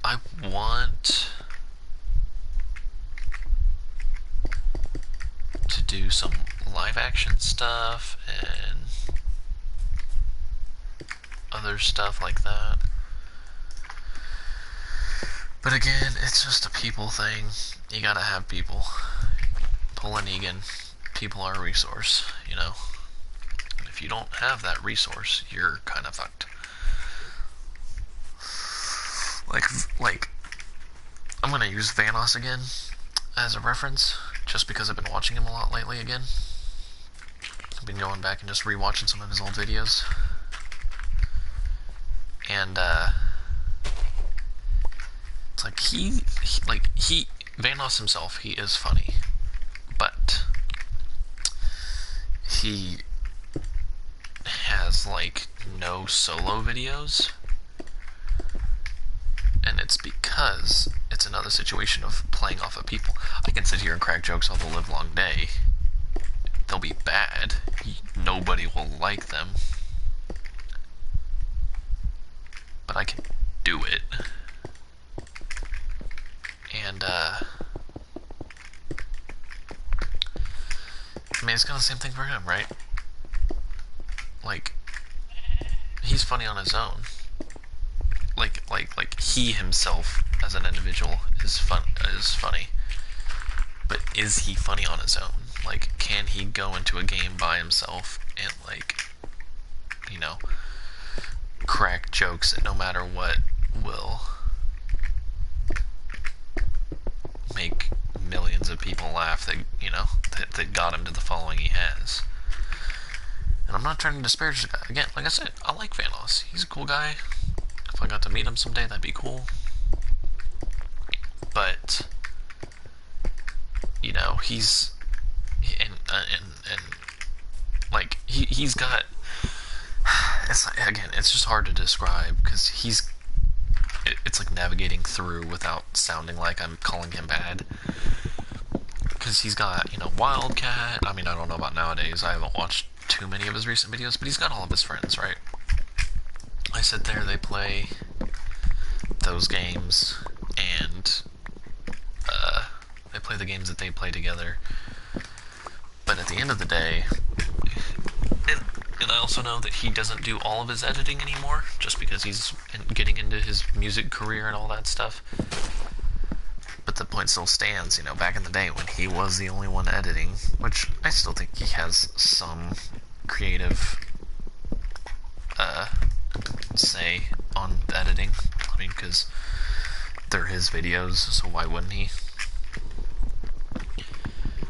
I want to do some live action stuff and other stuff like that. But again, it's just a people thing. You gotta have people. Pulling Egan, people are a resource, you know. And if you don't have that resource, you're kind of fucked. Like, I'm gonna use Vanoss again as a reference, just because I've been watching him a lot lately again. I've been going back and just rewatching some of his old videos. And, it's like Vanoss himself, he is funny. But he has, like, no solo videos. And it's because it's another situation of playing off of people. I can sit here and crack jokes all the live long day. They'll be bad. Nobody will like them. But I can do it. And, I mean, it's kind of the same thing for him, right? Like, he's funny on his own. Like he himself as an individual is funny. But is he funny on his own? Like, can he go into a game by himself and, like, you know, crack jokes that no matter what will make millions of people laugh, that, you know, that got him to the following he has. And I'm not trying to disparage the guy. Again, like I said, I like Vanoss. He's a cool guy. If I got to meet him someday, that'd be cool. But, you know, he's like he's got. It's just hard to describe because it's like navigating through without sounding like I'm calling him bad. Because he's got, you know, Wildcat. I mean, I don't know about nowadays. I haven't watched too many of his recent videos, but he's got all of his friends, right? I sit there, they play those games, and they play the games that they play together. But at the end of the day, and I also know that he doesn't do all of his editing anymore, just because he's getting into his music career and all that stuff. But the point still stands, you know, back in the day when he was the only one editing, which I still think he has some creative say on the editing. I mean, because they're his videos, so why wouldn't he?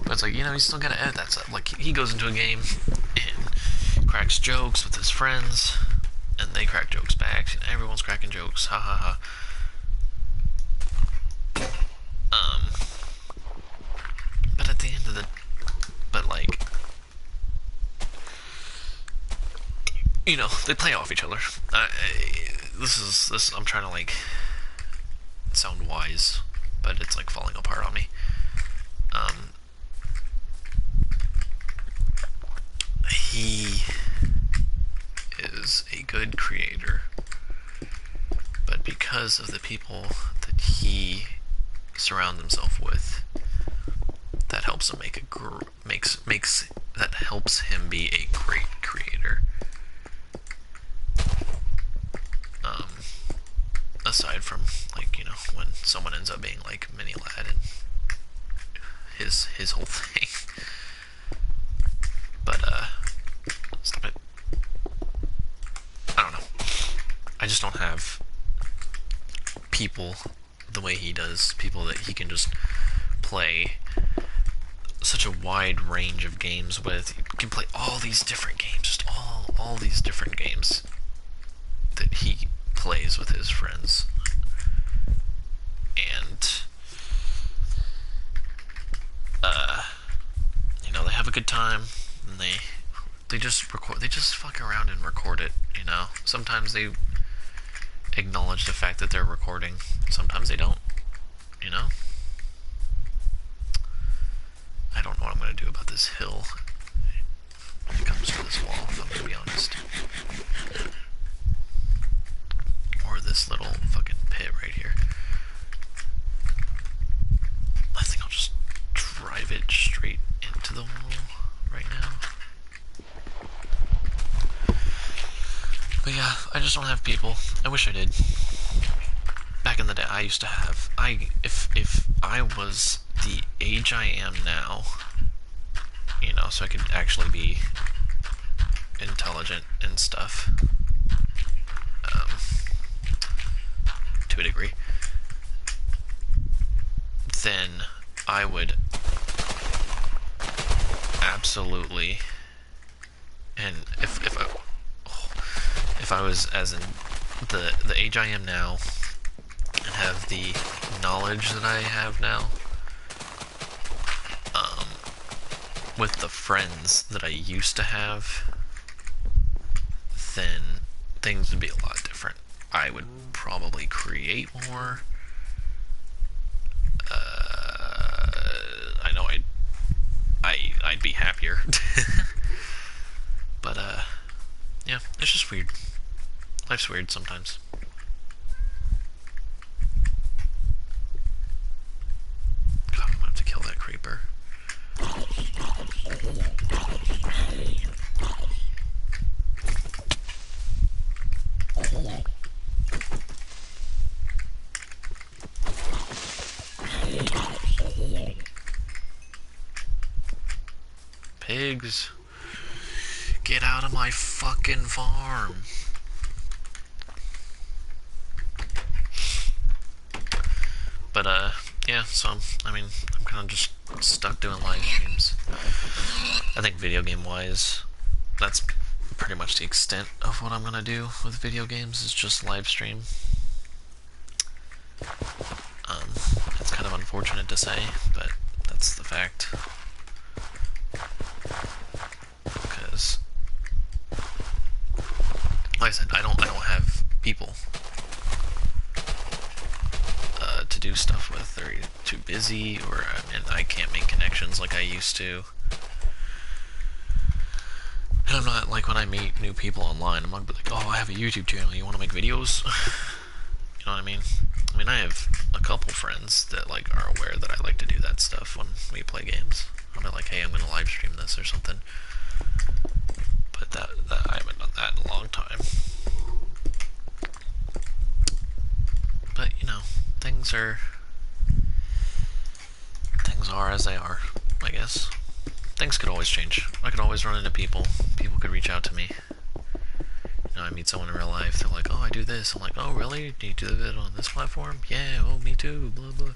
But it's like, you know, he's still gotta edit that stuff. Like, he goes into a game and cracks jokes with his friends, and they crack jokes back, and everyone's cracking jokes, ha ha ha. But at the end of the, but like, you know, they play off each other. I'm trying to, like, sound wise, but it's like falling apart on me. He is a good creator, but because of the people that he surrounds himself with, that helps him that helps him be a great creator. Aside from, like, you know, when someone ends up being like Mini Lad and his whole thing. But stop it. I don't know. I just don't have people the way he does, people that he can just play such a wide range of games with. He can play all these different games, just all these different games that he plays with his friends. And you know, they have a good time, and they just record, they just fuck around and record it, you know. Sometimes they acknowledge the fact that they're recording, sometimes they don't, you know. I don't know what I'm going to do about this hill when it comes to this wall, if I'm going to be honest. But yeah, I just don't have people. I wish I did. Back in the day, I used to have. If I was the age I am now, so I could actually be intelligent and stuff, um, to a degree, then I would absolutely. And if I was as in the age I am now and have the knowledge that I have now, with the friends that I used to have, then things would be a lot different. I would probably create more. I know I'd be happier. But yeah, it's just weird. Life's weird sometimes. God, I'm gonna have to kill that creeper. Pigs, get out of my fucking farm. But yeah, so I'm kind of just stuck doing live streams. I think video game wise, that's pretty much the extent of what I'm gonna do with video games, is just live stream. It's kind of unfortunate to say, but that's the fact. Because, like I said, I don't have people to do stuff with. They're either too busy, or and I can't make connections like I used to. And I'm not like, when I meet new people online, I'm not like, oh, I have a YouTube channel, you want to make videos? You know what I mean? I have a couple friends that like are aware that I like to do that stuff when we play games. I'll be like, hey, I'm gonna live stream this or something. But that I haven't done that in a long time. But things are as they are, I guess. Things could always change. I could always run into people. People could reach out to me. I meet someone in real life, they're like, oh, I do this. I'm like, oh, really? Do you do it on this platform? Yeah, oh, me too, blah, blah.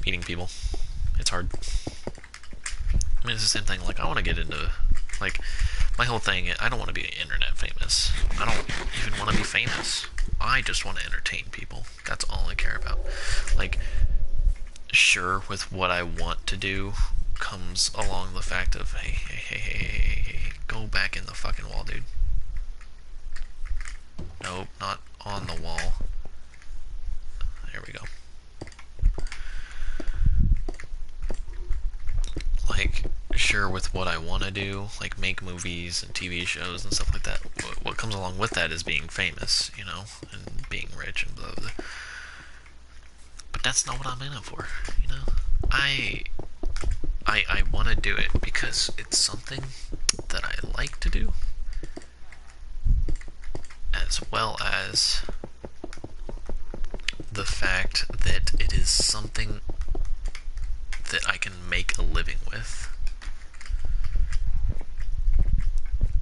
Meeting people. It's hard. It's the same thing, like, I want to get into, like, my whole thing, I don't want to be internet famous. I don't even want to be famous. I just want to entertain people. That's all I care about. Like, sure, with what I want to do comes along the fact of, hey, go back in the fucking wall, dude. Nope, not on the wall. There we go. Like, sure, with what I want to do, like make movies and TV shows and stuff like that, what comes along with that is being famous, and being rich and blah, blah. But that's not what I'm in it for, I want to do it because it's something that I like to do, as well as the fact that it is something that I can make a living with.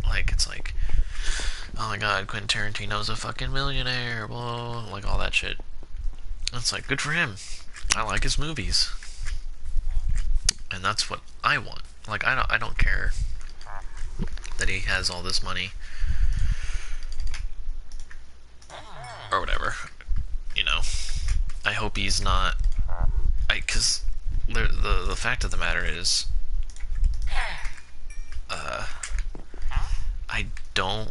Like, it's like, oh my god, Quentin Tarantino's a fucking millionaire, blah, like all that shit. It's like, good for him. I like his movies. And that's what I want. Like, I don't care that he has all this money or whatever. I hope he's not. Because the fact of the matter is, I don't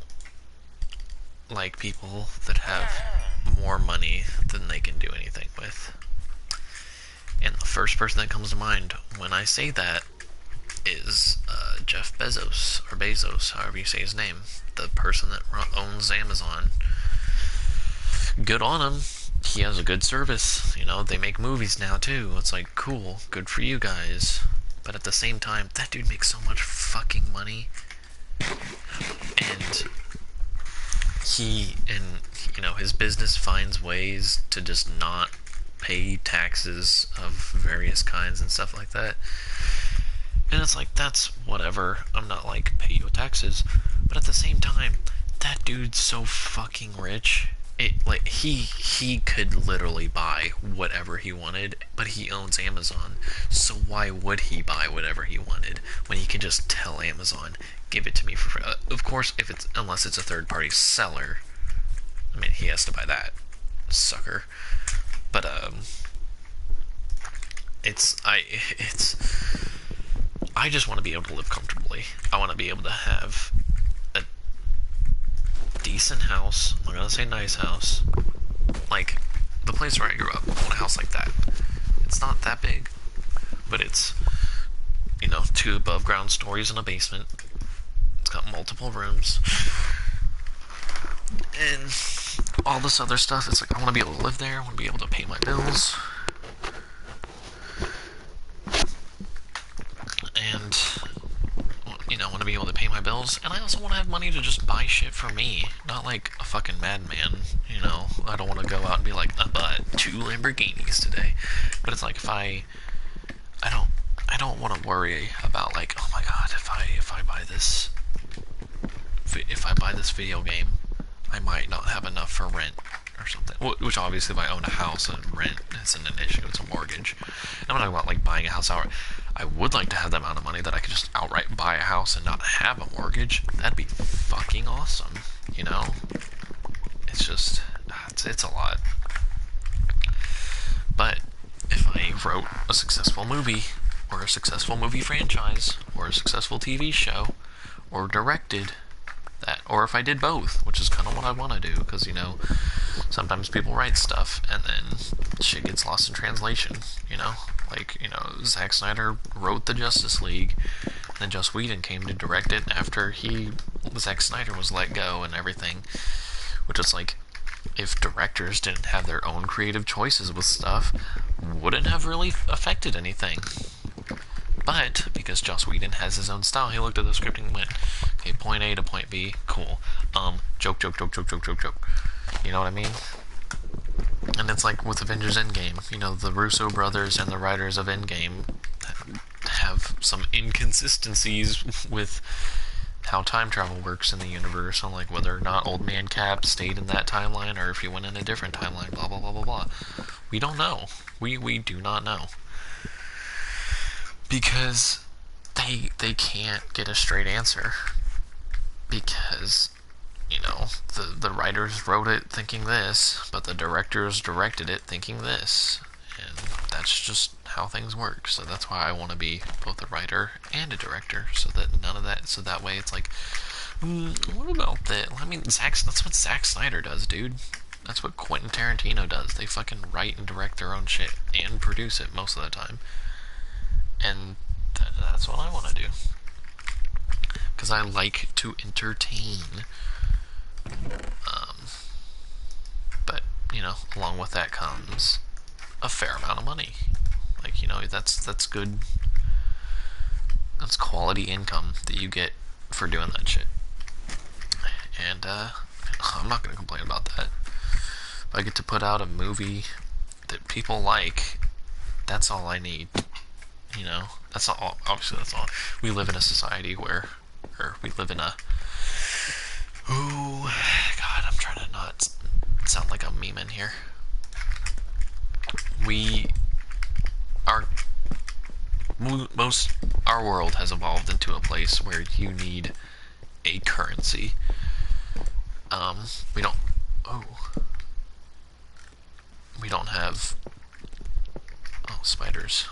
like people that have more money than they can do anything with. And the first person that comes to mind when I say that is Jeff Bezos, or Bezos, however you say his name. The person that owns Amazon. Good on him. He has a good service. They make movies now too. It's like, cool, good for you guys. But at the same time, that dude makes so much fucking money. his business finds ways to just not pay taxes of various kinds and stuff like that. And it's like, that's whatever. I'm not like, pay your taxes. But at the same time, that dude's so fucking rich. He could literally buy whatever he wanted, but he owns Amazon. So why would he buy whatever he wanted when he can just tell Amazon, give it to me for free? Of course, unless it's a third party seller. I mean, he has to buy that sucker. But I just want to be able to live comfortably. I want to be able to have a decent house. I'm not gonna say nice house. Like the place where I grew up. I want a house like that. It's not that big, but it's 2 above ground stories and a basement. It's got multiple rooms and all this other stuff. It's like I want to be able to live there. I want to be able to pay my bills. And I want to be able to pay my bills, and I also want to have money to just buy shit for me, not like a fucking madman. I don't want to go out and be like, I bought 2 Lamborghinis today. But it's like, I don't want to worry about like, oh my god, if I buy this video game, I might not have enough for rent or something. Which obviously, if I own a house and rent isn't an issue, it's a mortgage. And I'm not talking about like buying a house outright. I would like to have the amount of money that I could just outright buy a house and not have a mortgage. That'd be fucking awesome, It's just, it's a lot. But if I wrote a successful movie, or a successful movie franchise, or a successful TV show, or directed that, or if I did both, which is kind of what I want to do, because sometimes people write stuff and then shit gets lost in translation. Zack Snyder wrote the Justice League, and then Joss Whedon came to direct it after Zack Snyder was let go and everything, which is like, if directors didn't have their own creative choices with stuff, wouldn't have really affected anything. But because Joss Whedon has his own style, he looked at the scripting and went, okay, point A to point B, cool. Joke. You know what I mean? And it's like with Avengers Endgame, the Russo brothers and the writers of Endgame have some inconsistencies with how time travel works in the universe, on like whether or not Old Man Cap stayed in that timeline or if he went in a different timeline, blah blah blah blah blah. We don't know. We do not know. Because they can't get a straight answer. Because the writers wrote it thinking this, but the directors directed it thinking this, and that's just how things work. So that's why I want to be both a writer and a director, so that none of that. So that way, it's like, what about that? I mean, that's what Zack Snyder does, dude. That's what Quentin Tarantino does. They fucking write and direct their own shit and produce it most of the time, and that's what I want to do. Because I like to entertain. But along with that comes a fair amount of money. Like, that's good. That's quality income that you get for doing that shit. And I'm not gonna complain about that. If I get to put out a movie that people like, that's all I need. That's all. Obviously, that's all. We live in a society where, or we live in a. Ooh, God, I'm trying to not sound like I'm memeing here. Our world has evolved into a place where you need a currency. We don't have, spiders.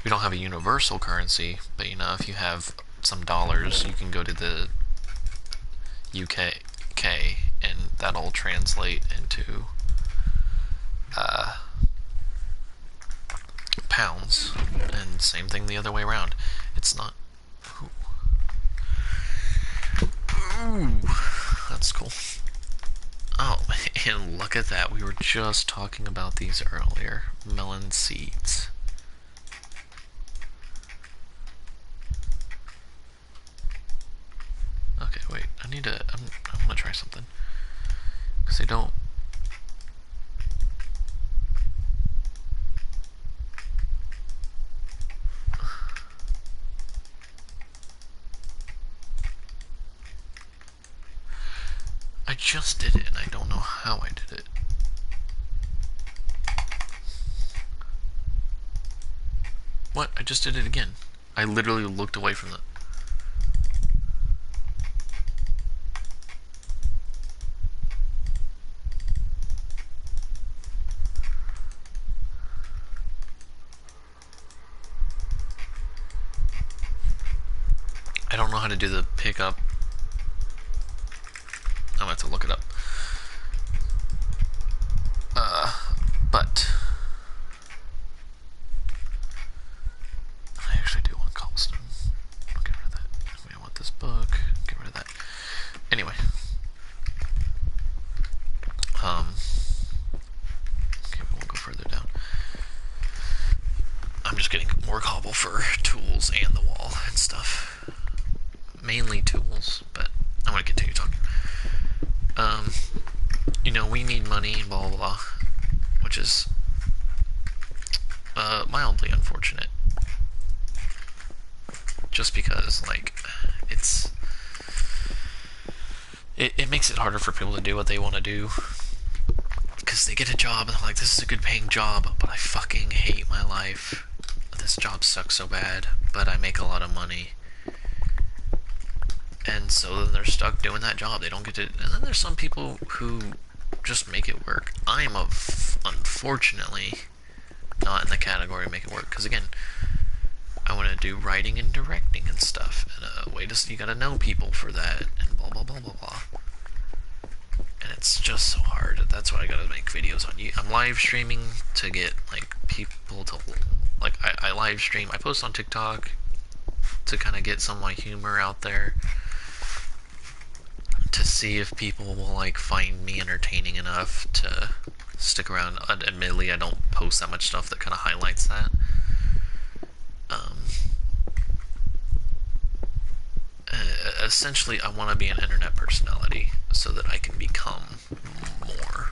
We don't have a universal currency, but if you have some dollars, you can go to the UK, and that'll translate into pounds, and same thing the other way around. It's not. Ooh, that's cool. Oh, and look at that. We were just talking about these earlier. Melon seeds. need to. I'm gonna try something because I don't. I just did it and I don't know how I did it. What? I just did it again. I literally looked away from the. I don't know how to do the pickup. I'm gonna have to look it up. But I actually do want cobblestone. I'll get rid of that. We don't want this book. Get rid of that. Anyway. Okay, we won't go further down. I'm just getting more cobble for tools and the wall and stuff. Mainly tools, but I'm gonna continue talking. You know, we need money, blah blah blah, which is mildly unfortunate. Just because, like, it makes it harder for people to do what they want to do. Because they get a job and they're like, this is a good paying job, but I fucking hate my life. This job sucks so bad, but I make a lot of money. And so then they're stuck doing that job. They don't get to. And then there's some people who just make it work. I am unfortunately not in the category of make it work. Because again, I want to do writing and directing and stuff. And a way to, you gotta know people for that. And blah blah blah blah blah. And it's just so hard. That's why I gotta make videos on you. I'm live streaming to get like people to like. I live stream. I post on TikTok to kind of get some of my humor out there. To see if people will like find me entertaining enough to stick around. Admittedly, I don't post that much stuff that kind of highlights that. Essentially, I want to be an internet personality so that I can become more.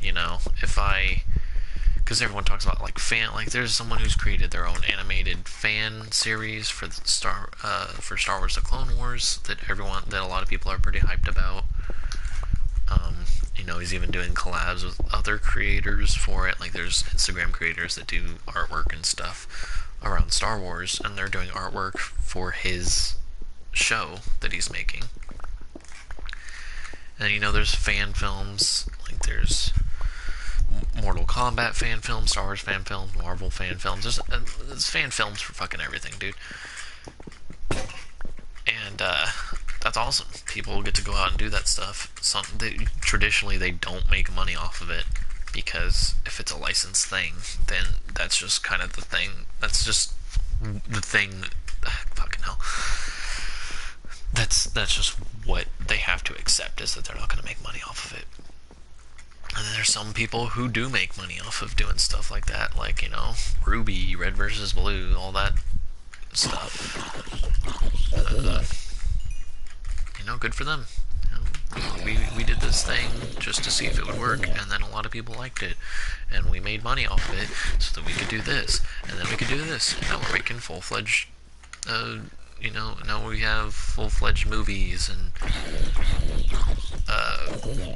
You know, because everyone talks about like there's someone who's created their own animated fan series for the Star Wars: The Clone Wars that a lot of people are pretty hyped about. You know, he's even doing collabs with other creators for it. Like there's Instagram creators that do artwork and stuff around Star Wars, and they're doing artwork for his show that he's making. And you know, there's fan films, like there's Mortal Kombat fan films, Star Wars fan films, Marvel fan films. There's fan films for fucking everything, dude. And that's awesome. People get to go out and do that stuff. Traditionally, they don't make money off of it because if it's a licensed thing, then that's just kind of the thing. That's just the thing. Fucking hell. That's just what they have to accept, is that they're not going to make money off of it. And then there's some people who do make money off of doing stuff like that, like, you know, Ruby, Red versus Blue, all that stuff. You know, good for them. You know, we did this thing just to see if it would work, and then a lot of people liked it, and we made money off of it so that we could do this, and then we could do this, and now we're making full-fledged, you know, now we have full-fledged movies and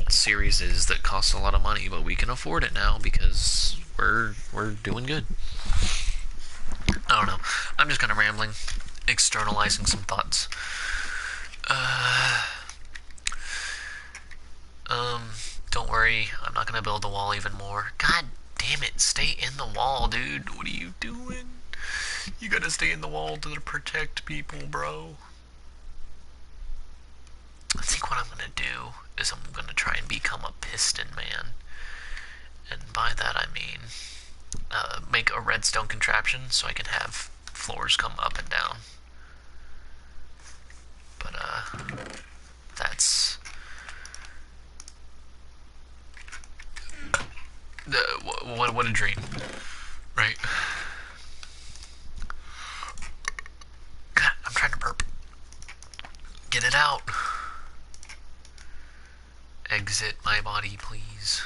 series that cost a lot of money, but we can afford it now because we're doing good. I don't know. I'm just kind of rambling, externalizing some thoughts. Don't worry, I'm not gonna build the wall even more. God damn it, stay in the wall, dude. What are you doing? You gotta stay in the wall to protect people, bro. I think what I'm gonna do is I'm gonna try and become a piston man. And by that I mean make a redstone contraption so I can have floors come up and down. But that's what a dream, right? God, I'm trying to burp. Get it out. exit my body, please.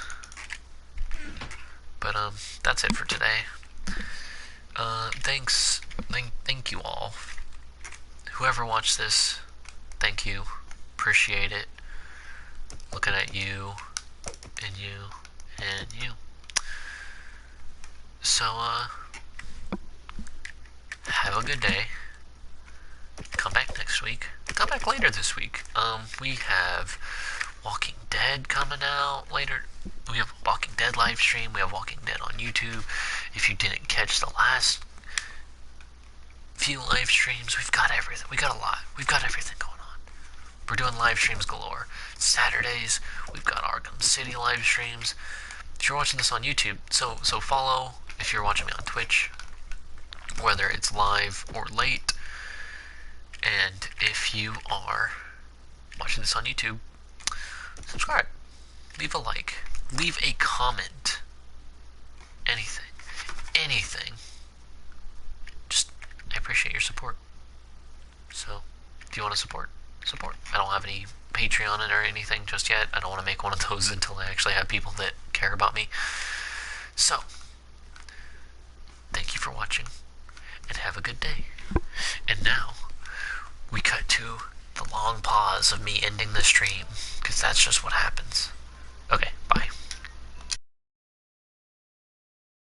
But that's it for today. Thank you all. Whoever watched this, thank you. Appreciate it. Looking at you, and you, and you. So, have a good day. Come back next week. Come back later this week. We have Walking Dead coming out later. We have Walking Dead live stream. We have Walking Dead on YouTube. If you didn't catch the last few live streams, we've got everything. We got a lot. We've got everything going on. We're doing live streams galore. Saturdays, we've got Arkham City live streams. If you're watching this on YouTube, so follow. If you're watching me on Twitch, whether it's live or late, and if you are watching this on YouTube, subscribe, leave a like, leave a comment, anything. Just, I appreciate your support. So, if you want to support. I don't have any Patreon or anything just yet. I don't want to make one of those until I actually have people that care about me. So, thank you for watching, and have a good day. And now, we cut to the long pause of me ending the stream, because that's just what happens.